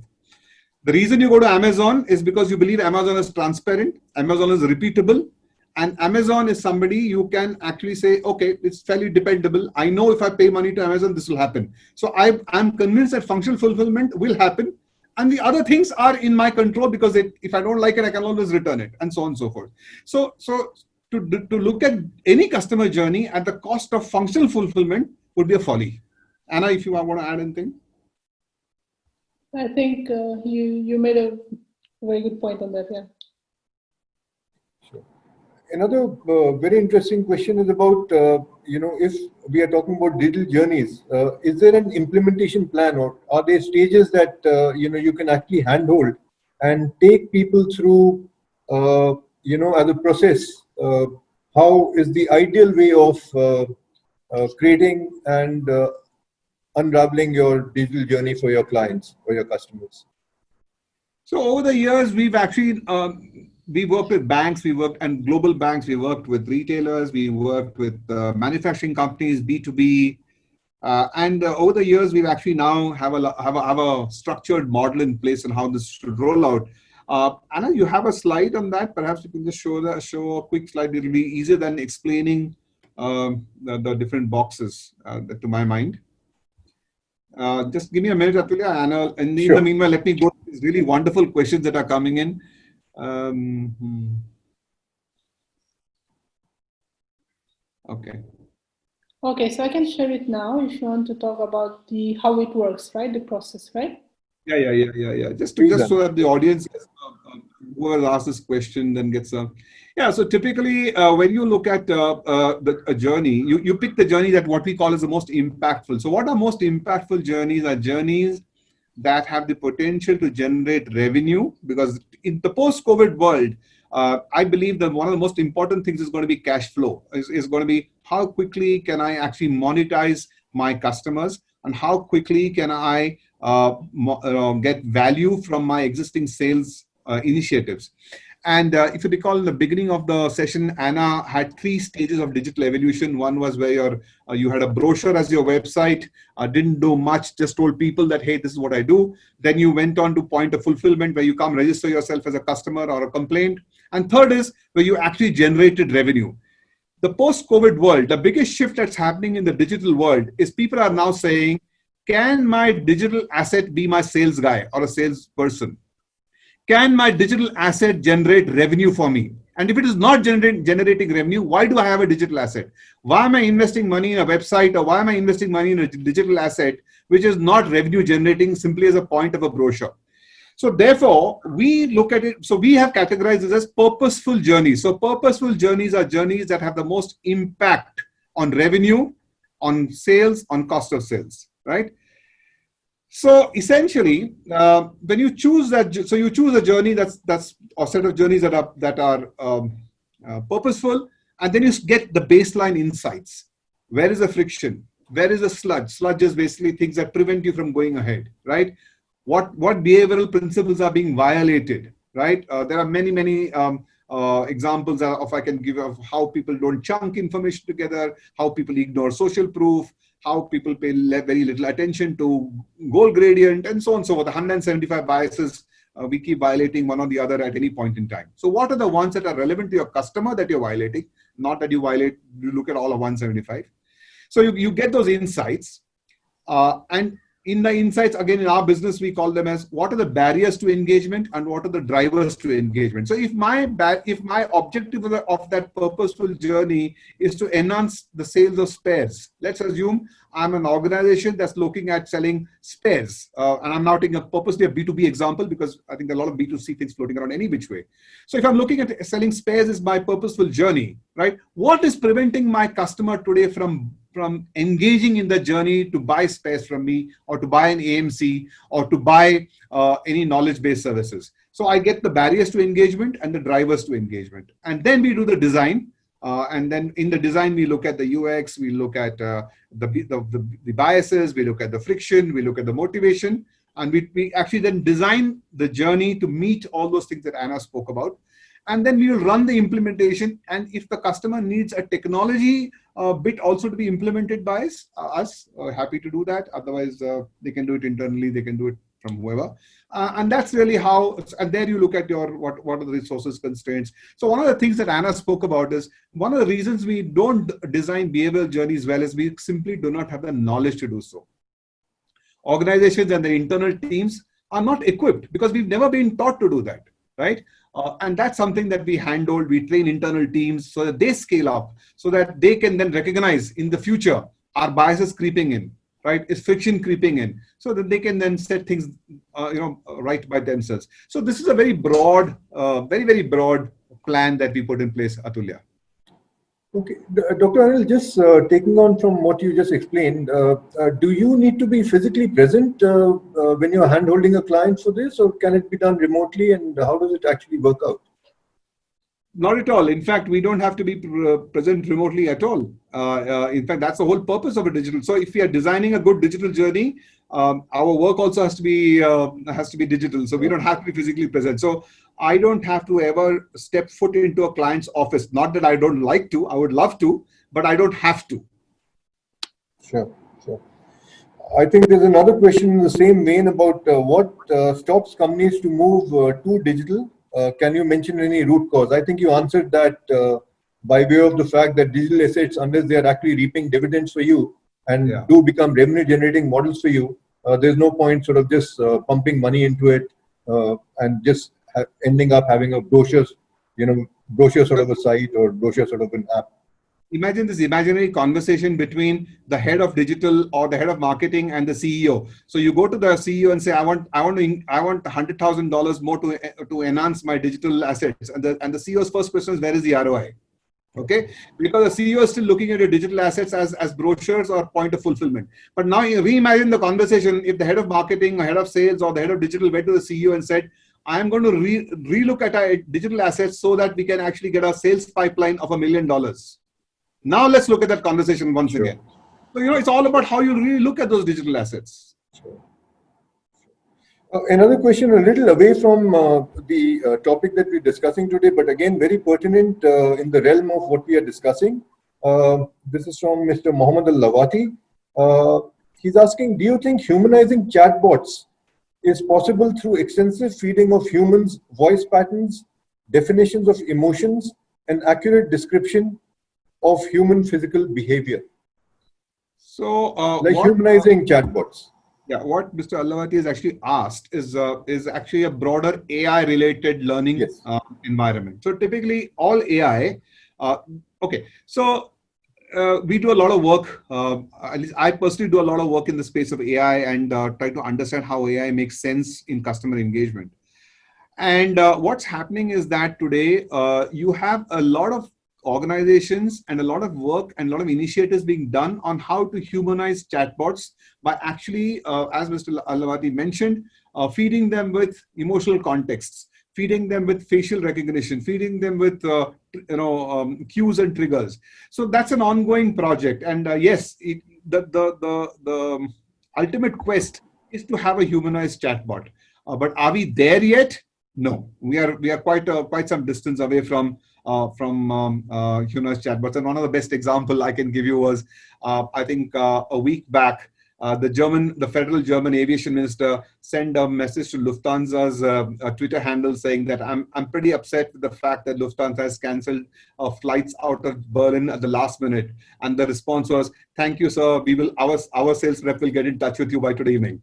The reason you go to Amazon is because you believe Amazon is transparent, Amazon is repeatable, and Amazon is somebody you can actually say, okay, it's fairly dependable. I know if I pay money to Amazon, this will happen. So I'm convinced that functional fulfillment will happen. And the other things are in my control because if I don't like it, I can always return it, and so on and so forth. So to look at any customer journey at the cost of functional fulfillment would be a folly. Anna, if you want to add anything. I think you made a very good point on that. Yeah. Sure. Another very interesting question is about if we are talking about digital journeys, is there an implementation plan, or are there stages that you can actually handhold and take people through as a process? How is the ideal way of creating and unraveling your digital journey for your clients or your customers? So over the years, we've actually we worked with banks, and global banks. We worked with retailers, we worked with manufacturing companies, B2B, and over the years, we've actually now have a structured model in place on how this should roll out. Anna, you have a slide on that. Perhaps you can just show a quick slide. It'll be easier than explaining the different boxes to my mind. Just give me a minute, Atulya. Anna, and in the meanwhile, let me go to these really wonderful questions that are coming in. Okay. Okay, so I can share it now if you want to talk about how it works, right? The process, right? Yeah. Just so that the audience, whoever asks this question, then gets a. Yeah, so typically when you look at a journey, you pick the journey that what we call as the most impactful. So what are most impactful journeys? Are journeys that have the potential to generate revenue, because in the post-COVID world, I believe that one of the most important things is going to be cash flow. Is going to be how quickly can I actually monetize my customers, and how quickly can I get value from my existing sales initiatives. And if you recall, in the beginning of the session, Anna had 3 stages of digital evolution. One was where you had a brochure as your website, didn't do much, just told people that, hey, this is what I do. Then you went on to point of fulfillment, where you come register yourself as a customer or a complaint. And third is where you actually generated revenue. The post-COVID world, the biggest shift that's happening in the digital world is people are now saying, can my digital asset be my sales guy or a salesperson? Can my digital asset generate revenue for me? And if it is not generating revenue, why do I have a digital asset? Why am I investing money in a website, or why am I investing money in a digital asset which is not revenue generating simply as a point of a brochure? So therefore, we look at it. So we have categorized this as purposeful journeys. So purposeful journeys are journeys that have the most impact on revenue, on sales, on cost of sales, right? So essentially, when you choose that, so you choose a journey that's a set of journeys that are purposeful, and then you get the baseline insights. Where is the friction? Where is the sludge? Sludge is basically things that prevent you from going ahead, right? What behavioral principles are being violated, right? There are many examples I can give of how people don't chunk information together, how people ignore social proof, how people pay very little attention to goal gradient, and so on and so forth. The 175 biases, we keep violating one or the other at any point in time. So what are the ones that are relevant to your customer that you're violating? Not that you look at all of 175. So you get those insights. And in the insights, again, in our business, we call them as what are the barriers to engagement and what are the drivers to engagement. So if my objective of that purposeful journey is to enhance the sales of spares, let's assume I'm an organization that's looking at selling spares. And I'm now taking purposely a B2B example because I think there are a lot of B2C things floating around any which way. So if I'm looking at selling spares is my purposeful journey, right? What is preventing my customer today from engaging in the journey to buy spares from me, or to buy an AMC, or to buy any knowledge-based services? So I get the barriers to engagement and the drivers to engagement. And then we do the design. And then in the design, we look at the UX, we look at the biases, we look at the friction, we look at the motivation. And we actually then design the journey to meet all those things that Anna spoke about. And then we will run the implementation. And if the customer needs a technology bit also to be implemented by us, happy to do that. Otherwise, they can do it internally. They can do it from whoever. And that's really how, and there you look at your, what are the resources constraints. So one of the things that Anna spoke about is, one of the reasons we don't design behavioral journeys well is we simply do not have the knowledge to do so. Organizations and their internal teams are not equipped because we've never been taught to do that, right? And that's something that we handhold. We train internal teams so that they scale up, so that they can then recognize in the future are biases creeping in, right? Is friction creeping in, so that they can then set things, right by themselves. So this is a very broad, very broad plan that we put in place, Atulya. Okay, Dr. Anil, just taking on from what you just explained, do you need to be physically present when you're hand-holding a client for this, or can it be done remotely, and how does it actually work out? Not at all. In fact, we don't have to be present remotely at all. In fact, that's the whole purpose of a digital. So if we are designing a good digital journey, our work also has to be digital. So we don't have to be physically present. So I don't have to ever step foot into a client's office. Not that I don't like to, I would love to, but I don't have to. Sure. I think there's another question in the same vein about what stops companies to move to digital. Can you mention any root cause? I think you answered that by way of the fact that digital assets, unless they are actually reaping dividends for you and do become revenue generating models for you, there's no point sort of just pumping money into it and just ending up having a brochure sort of a site or brochure sort of an app. Imagine this imaginary conversation between the head of digital or the head of marketing and the CEO. So you go to the CEO and say, I want $100,000 more to enhance my digital assets. And the CEO's first question is, where is the ROI? Okay, because the CEO is still looking at your digital assets as brochures or point of fulfillment. But now reimagine the conversation if the head of marketing or head of sales or the head of digital went to the CEO and said, I am going to relook at our digital assets so that we can actually get a sales pipeline of $1 million. Now let's look at that conversation once again. So, it's all about how you really look at those digital assets. Another question a little away from the topic that we're discussing today, but again, very pertinent in the realm of what we are discussing. This is from Mr. Mohammed Al-Lawati. He's asking, do you think humanizing chatbots is possible through extensive feeding of humans' voice patterns, definitions of emotions, and accurate description of human physical behavior? So, humanizing chatbots. Yeah, what Mr. Allawati has actually asked is actually a broader AI-related learning environment. So typically, all AI. We do a lot of work. At least I personally do a lot of work in the space of AI and try to understand how AI makes sense in customer engagement. And what's happening is that today you have a lot of organizations and a lot of work and a lot of initiatives being done on how to humanize chatbots by actually, as Mr. Allawati mentioned, feeding them with emotional contexts, feeding them with facial recognition, feeding them with cues and triggers. So that's an ongoing project. And the ultimate quest is to have a humanized chatbot. But are we there yet? No, we are quite some distance away from humanized chatbots. And one of the best example I can give you was, I think a week back, the federal German aviation minister sent a message to Lufthansa's Twitter handle saying that I'm pretty upset with the fact that Lufthansa has cancelled flights out of Berlin at the last minute. And the response was, "Thank you, sir. Our sales rep will get in touch with you by today evening."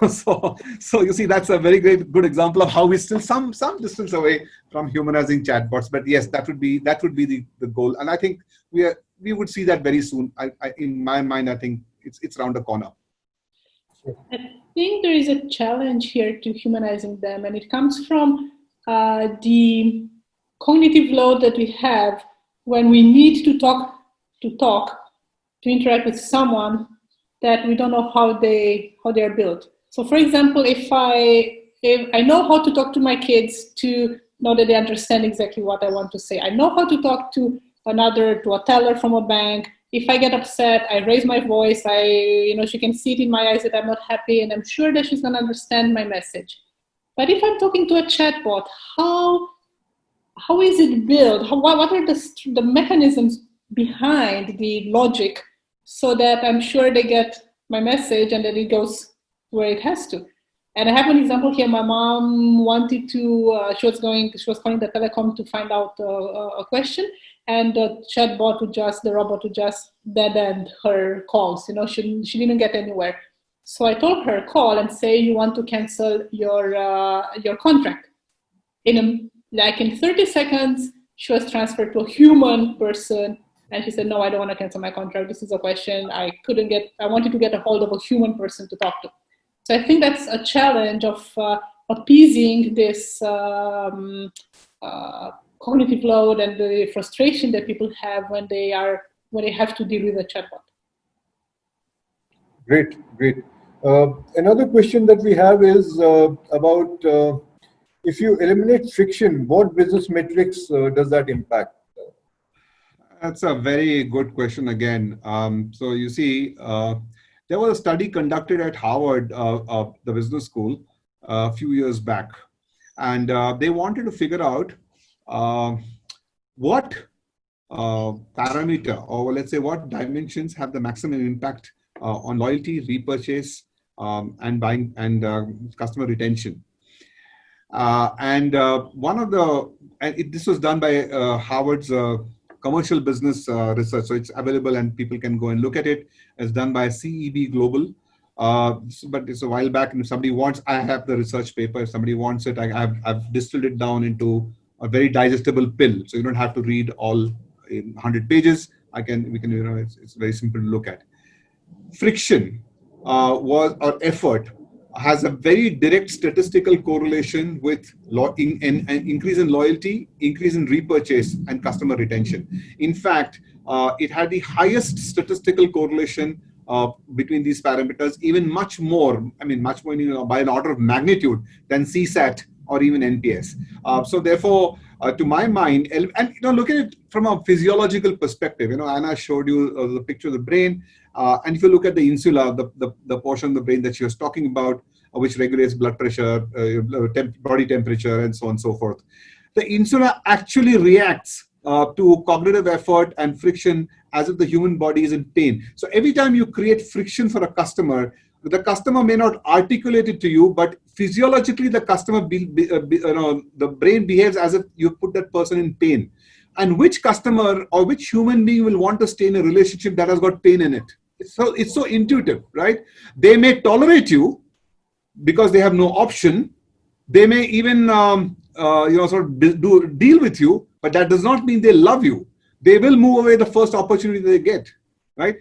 So you see, that's a very good example of how we're still some distance away from humanizing chatbots. But yes, that would be the goal. And I think we would see that very soon. In my mind, I think it's around the corner. I think there is a challenge here to humanizing them, and it comes from the cognitive load that we have when we need to interact with someone that we don't know how they are built. So, for example, if I know how to talk to my kids to know that they understand exactly what I want to say, I know how to talk to a teller from a bank if I get upset, I raise my voice, she can see it in my eyes that I'm not happy, and I'm sure that she's going to understand my message. But if I'm talking to a chatbot, how is it built? What are the mechanisms behind the logic so that I'm sure they get my message and that it goes where it has to? And I have an example here. My mom wanted to, she was calling the telecom to find out a question, and the robot would just dead end her calls. She didn't get anywhere. So I told her, call and say you want to cancel your contract. In 30 seconds, she was transferred to a human person, and she said, no, I don't want to cancel my contract. This is a question I wanted to get a hold of a human person to talk to. So I think that's a challenge of appeasing this cognitive load and the frustration that people have when they have to deal with a chatbot. Great. Another question that we have is about if you eliminate friction, what business metrics does that impact? That's a very good question again. So you see, there was a study conducted at Harvard, the business school, a few years back. And they wanted to figure out what parameter, or let's say what dimensions have the maximum impact on loyalty, repurchase, and buying and customer retention. This was done by Harvard's commercial business research. So it's available and people can go and look at it. It's done by CEB Global. But it's a while back, and if somebody wants, I have the research paper. If somebody wants it, I've distilled it down into a very digestible pill. So you don't have to read all in 100 pages. It's very simple to look at. Friction effort has a very direct statistical correlation with an increase in loyalty, increase in repurchase, and customer retention. In fact, it had the highest statistical correlation between these parameters, even much more by an order of magnitude than CSAT or even NPS. So therefore, to my mind, and look at it from a physiological perspective. Anna showed you the picture of the brain. And if you look at the insula, the portion of the brain that she was talking about, which regulates blood pressure, body temperature, and so on and so forth, the insula actually reacts to cognitive effort and friction as if the human body is in pain. So every time you create friction for a customer, the customer may not articulate it to you, but physiologically the the brain behaves as if you put that person in pain. And which customer or which human being will want to stay in a relationship that has got pain in it? It's so intuitive, right? They may tolerate you because they have no option. They may even deal with you, but that does not mean they love you. They will move away the first opportunity they get, right?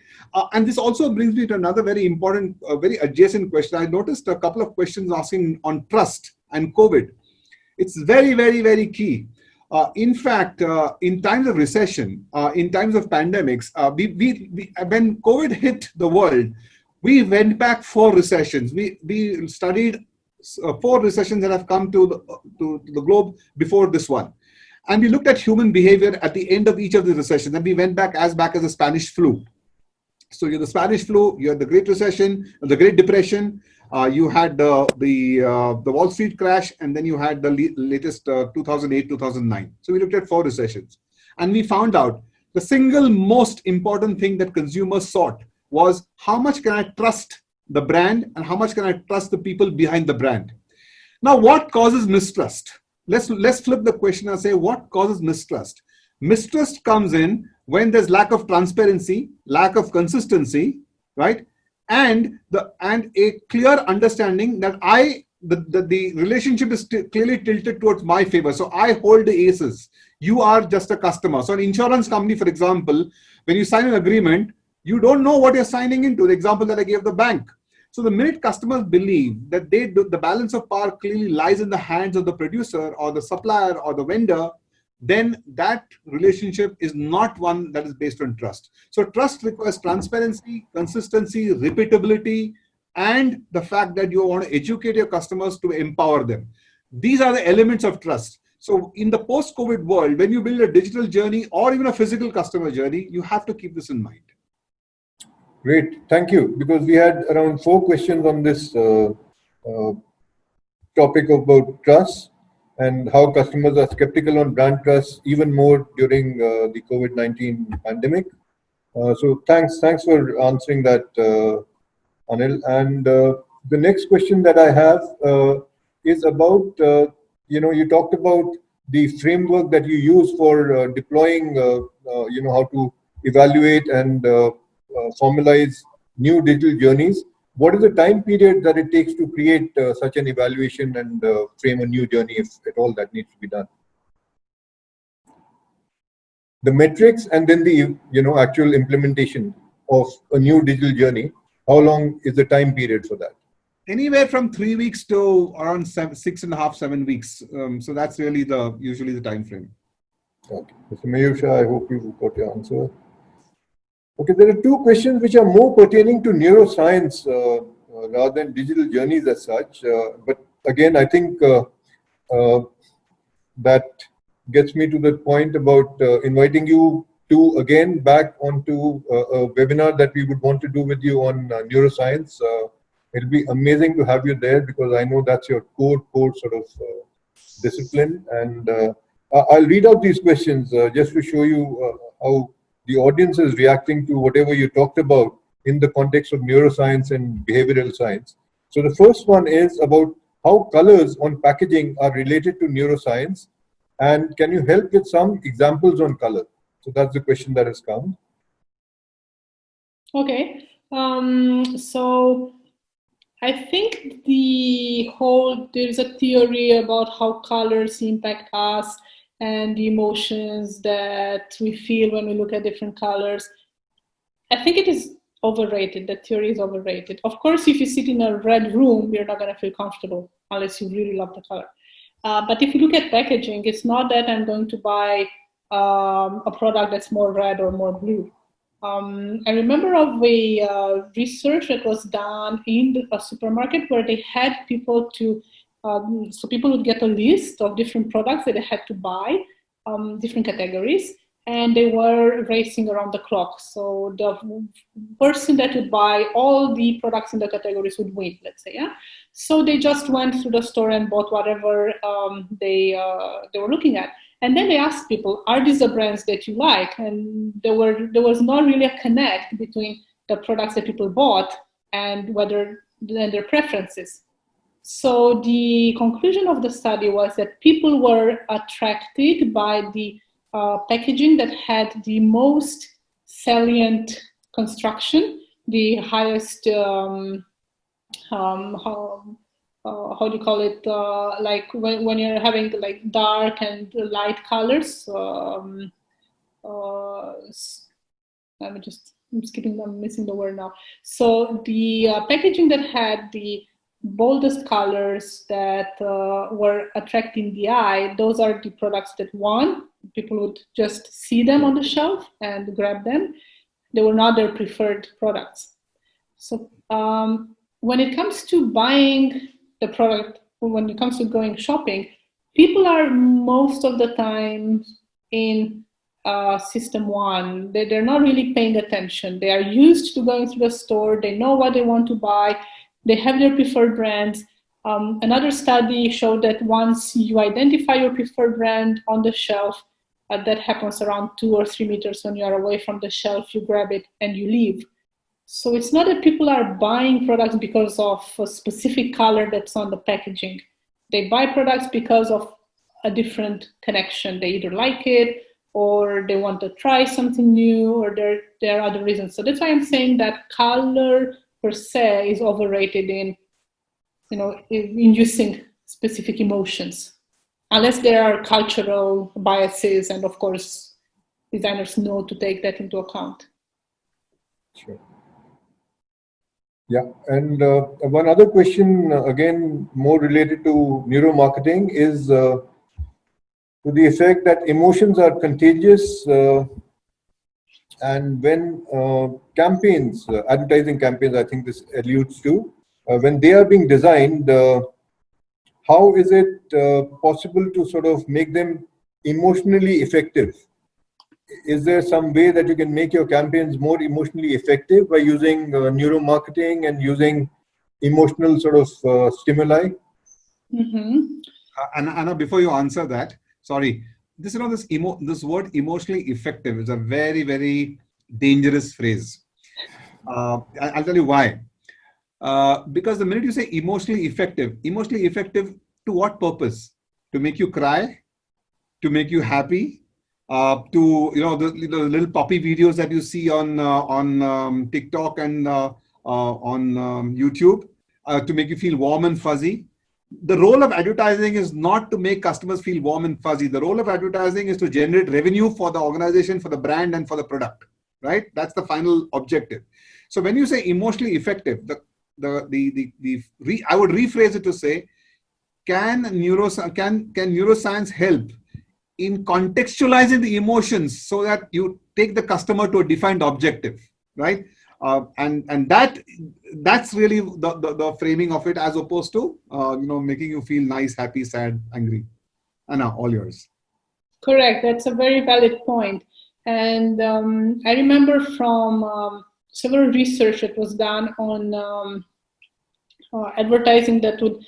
And this also brings me to another very important, very adjacent question. I noticed a couple of questions asking on trust and COVID. It's very, very, very key. In fact, in times of recession, in times of pandemics, when COVID hit the world, we went back 4 recessions. We studied 4 recessions that have come to the globe before this one. And we looked at human behavior at the end of each of the recessions. And we went back as the Spanish flu. So you had the Spanish flu, you had the Great Recession, the Great Depression, you had the Wall Street crash, and then you had the latest 2008, 2009. So we looked at 4 recessions. And we found out the single most important thing that consumers sought was how much can I trust the brand and how much can I trust the people behind the brand. Now, what causes mistrust? Let's flip the question and say, what causes mistrust? Mistrust comes in when there's lack of transparency, lack of consistency, right? And a clear understanding that the relationship is clearly tilted towards my favor. So I hold the aces. You are just a customer. So an insurance company, for example, when you sign an agreement, you don't know what you're signing into. The example that I gave the bank. So the minute customers believe that the balance of power clearly lies in the hands of the producer or the supplier or the vendor, then that relationship is not one that is based on trust. So trust requires transparency, consistency, repeatability, and the fact that you want to educate your customers to empower them. These are the elements of trust. So in the post-COVID world, when you build a digital journey or even a physical customer journey, you have to keep this in mind. Great, thank you. Because we had around 4 questions on this topic about trust and how customers are skeptical on brand trust even more during the COVID-19 pandemic. So thanks for answering that, Anil. And the next question that I have is about, you talked about the framework that you use for deploying, how to evaluate and formalize new digital journeys. What is the time period that it takes to create such an evaluation and frame a new journey, if at all that needs to be done? The metrics and then the actual implementation of a new digital journey, how long is the time period for that? Anywhere from 3 weeks to around 6.5, 7 weeks. So that's really usually the time frame. Okay, Mr. Mayusha, I hope you got your answer. Okay, there are 2 questions which are more pertaining to neuroscience rather than digital journeys as such. But again, I think that gets me to the point about inviting you to again back onto a webinar that we would want to do with you on neuroscience. It'll be amazing to have you there because I know that's your core sort of discipline. And I'll read out these questions just to show you how the audience is reacting to whatever you talked about in the context of neuroscience and behavioral science. So the first one is about how colors on packaging are related to neuroscience, and can you help with some examples on color? So that's the question that has come. Okay, so I think there's a theory about how colors impact us and the emotions that we feel when we look at different colors. I think it is overrated. The theory is overrated. Of course, if you sit in a red room, you're not going to feel comfortable unless you really love the color. But if you look at packaging, it's not that I'm going to buy a product that's more red or more blue. I remember of a research that was done in a supermarket where they had people so people would get a list of different products that they had to buy, different categories, and they were racing around the clock. So the person that would buy all the products in the categories would win, let's say, yeah? So they just went through the store and bought whatever they were looking at. And then they asked people, are these the brands that you like? And there was not really a connect between the products that people bought and their preferences. So the conclusion of the study was that people were attracted by the packaging that had the most salient construction, the highest, how do you call it, like when you're having like dark and light colors. I'm missing the word now. So the packaging that had the boldest colors that were attracting the eye, those are the products that won. People would just see them on the shelf and grab them. They were not their preferred products. So when it comes to buying the product, when it comes to going shopping, people are most of the time in system one. They're not really paying attention. They are used to going through the store. They know what they want to buy. They have their preferred brands. Another study showed that once you identify your preferred brand on the shelf, that happens around 2 or 3 meters when you are away from the shelf, you grab it and you leave. So it's not that people are buying products because of a specific color that's on the packaging. They buy products because of a different connection. They either like it or they want to try something new, or there are other reasons. So that's why I'm saying that color per se is overrated in inducing specific emotions, unless there are cultural biases, and of course designers know to take that into account. Sure. Yeah, and one other question, again, more related to neuromarketing, is to the effect that emotions are contagious, and when campaigns, advertising campaigns, I think this alludes to, when they are being designed, how is it possible to sort of make them emotionally effective is there some way that you can make your campaigns more emotionally effective by using neuromarketing and using emotional sort of stimuli? Mm-hmm. Anna, before you answer that, sorry, this word emotionally effective is a very, very dangerous phrase. I'll tell you why. Because the minute you say emotionally effective to what purpose? To make you cry? To make you happy? To the little puppy videos that you see on TikTok and on YouTube, to make you feel warm and fuzzy. The role of advertising is not to make customers feel warm and fuzzy. The role of advertising is to generate revenue for the organization, for the brand, and for the product. Right? That's the final objective. So when you say emotionally effective, I would rephrase it to say, can neuroscience help in contextualizing the emotions so that you take the customer to a defined objective, right? And that's really the framing of it, as opposed to making you feel nice, happy, sad, angry. Anna, all yours. Correct. That's a very valid point. And I remember from several research that was done on advertising that would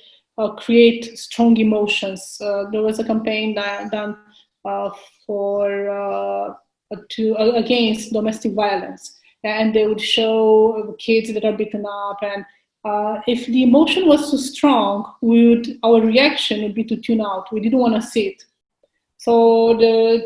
create strong emotions. There was a campaign done against domestic violence, and they would show kids that are beaten up, and if the emotion was too strong, our reaction would be to tune out. We didn't want to see it. So the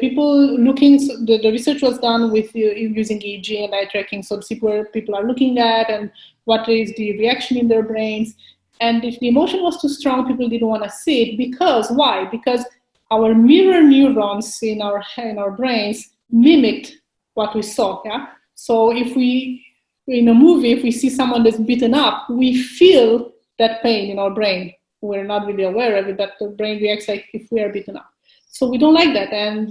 research was done with using EEG and eye tracking. So see where people are looking at and what is the reaction in their brains. And if the emotion was too strong, people didn't want to see it. Because why? Because our mirror neurons in our brains mimicked what we saw. Yeah. So in a movie, if we see someone that's beaten up, we feel that pain in our brain. We're not really aware of it, but the brain reacts like if we are beaten up. So we don't like that, and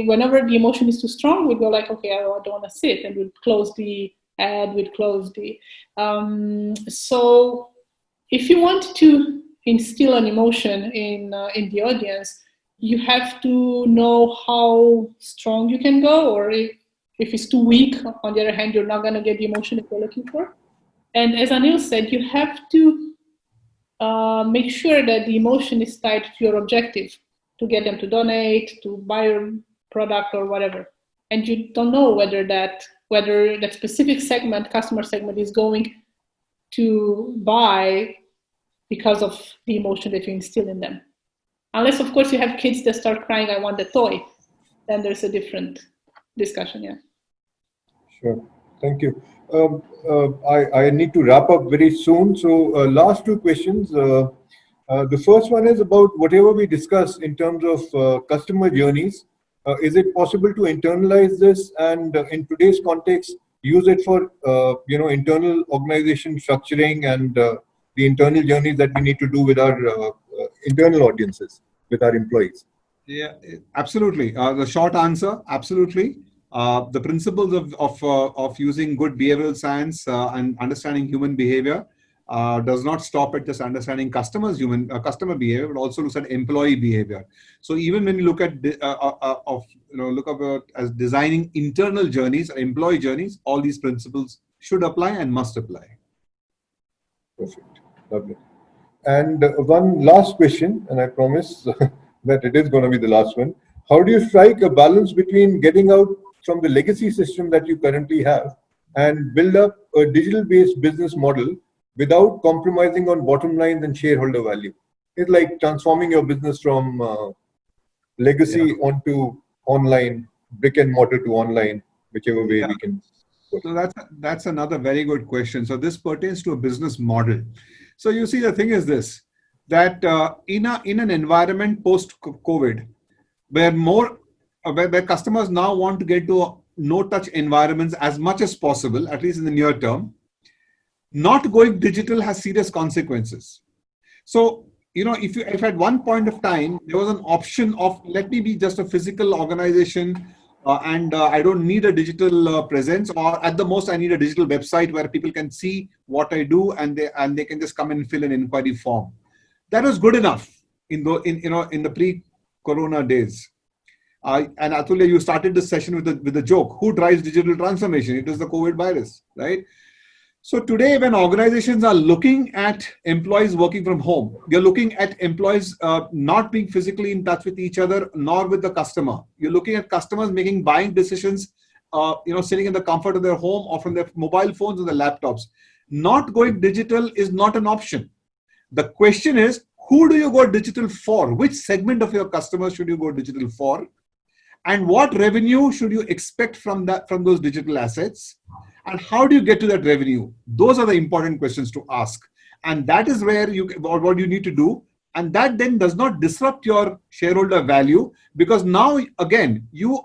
whenever the emotion is too strong, we go like, okay, I don't want to see it, and we'd close the ad, we'd close the. So if you want to instill an emotion in the audience, you have to know how strong you can go, or if it's too weak, on the other hand, you're not going to get the emotion that you're looking for. And as Anil said, you have to make sure that the emotion is tied to your objective, to get them to donate, to buy your product or whatever. And you don't know whether that specific customer segment is going to buy because of the emotion that you instill in them. Unless, of course, you have kids that start crying, I want the toy. Then there's a different discussion, yeah. Sure, thank you. I need to wrap up very soon. So last two questions. The first one is about whatever we discuss in terms of customer journeys. Is it possible to internalize this and in today's context, use it for internal organization structuring and the internal journeys that we need to do with our internal audiences, with our employees? Yeah, absolutely. The short answer, absolutely. The principles of using good behavioral science and understanding human behavior does not stop at just understanding customer behavior, but also looks at employee behavior. So even when you look at look about as designing internal journeys or employee journeys, all these principles should apply and must apply. Perfect, lovely. And one last question, and I promise that it is going to be the last one. How do you strike a balance between getting out from the legacy system that you currently have and build up a digital-based business model without compromising on bottom lines and shareholder value? It's like transforming your business from legacy onto online, brick and mortar to online, whichever way we can. So that's another very good question. So this pertains to a business model. So you see, the thing is this, that in an environment post-COVID, where customers now want to get to no-touch environments as much as possible, at least in the near term, not going digital has serious consequences. So, if at one point of time there was an option of let me be just a physical organization and I don't need a digital presence, or at the most I need a digital website where people can see what I do and they can just come and fill an inquiry form. That was good enough in the pre-corona days. And Atulya, you started this session with a joke. Who drives digital transformation? It is the COVID virus, right? So today, when organizations are looking at employees working from home, you're looking at employees not being physically in touch with each other, nor with the customer. You're looking at customers making buying decisions, sitting in the comfort of their home or from their mobile phones or their laptops. Not going digital is not an option. The question is, who do you go digital for? Which segment of your customers should you go digital for? And what revenue should you expect from those digital assets? And how do you get to that revenue? Those are the important questions to ask. And that is where what you need to do. And that then does not disrupt your shareholder value, because now, again, you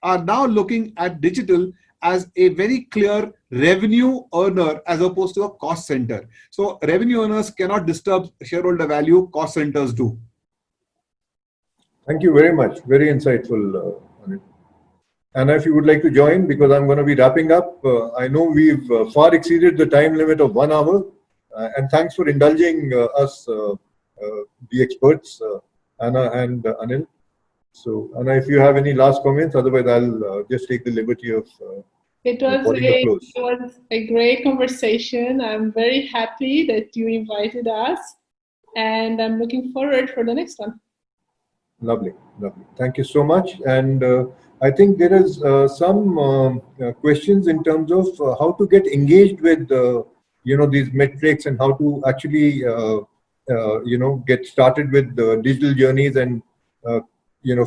are now looking at digital as a very clear revenue earner as opposed to a cost center. So revenue earners cannot disturb shareholder value, cost centers do. Thank you very much. Very insightful, Anil. And if you would like to join, because I'm going to be wrapping up, I know we've far exceeded the time limit of 1 hour. And thanks for indulging us, the experts, Anna and Anil. So, Anna, if you have any last comments, otherwise I'll just take the liberty of it was a great conversation. I'm very happy that you invited us, and I'm looking forward for the next one. Lovely, lovely. Thank you so much. And I think there is some questions in terms of how to get engaged with these metrics and how to actually get started with digital journeys and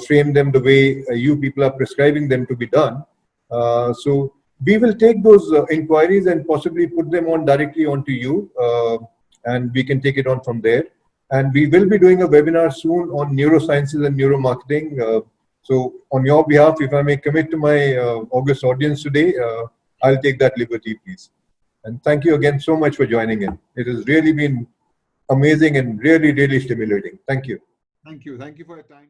frame them the way you people are prescribing them to be done. So we will take those inquiries and possibly put them on directly onto you, and we can take it on from there. And we will be doing a webinar soon on neurosciences and neuromarketing. So on your behalf, if I may commit to my August audience today, I'll take that liberty, please. And thank you again so much for joining in. It has really been amazing and really, really stimulating. Thank you. Thank you. Thank you for your time.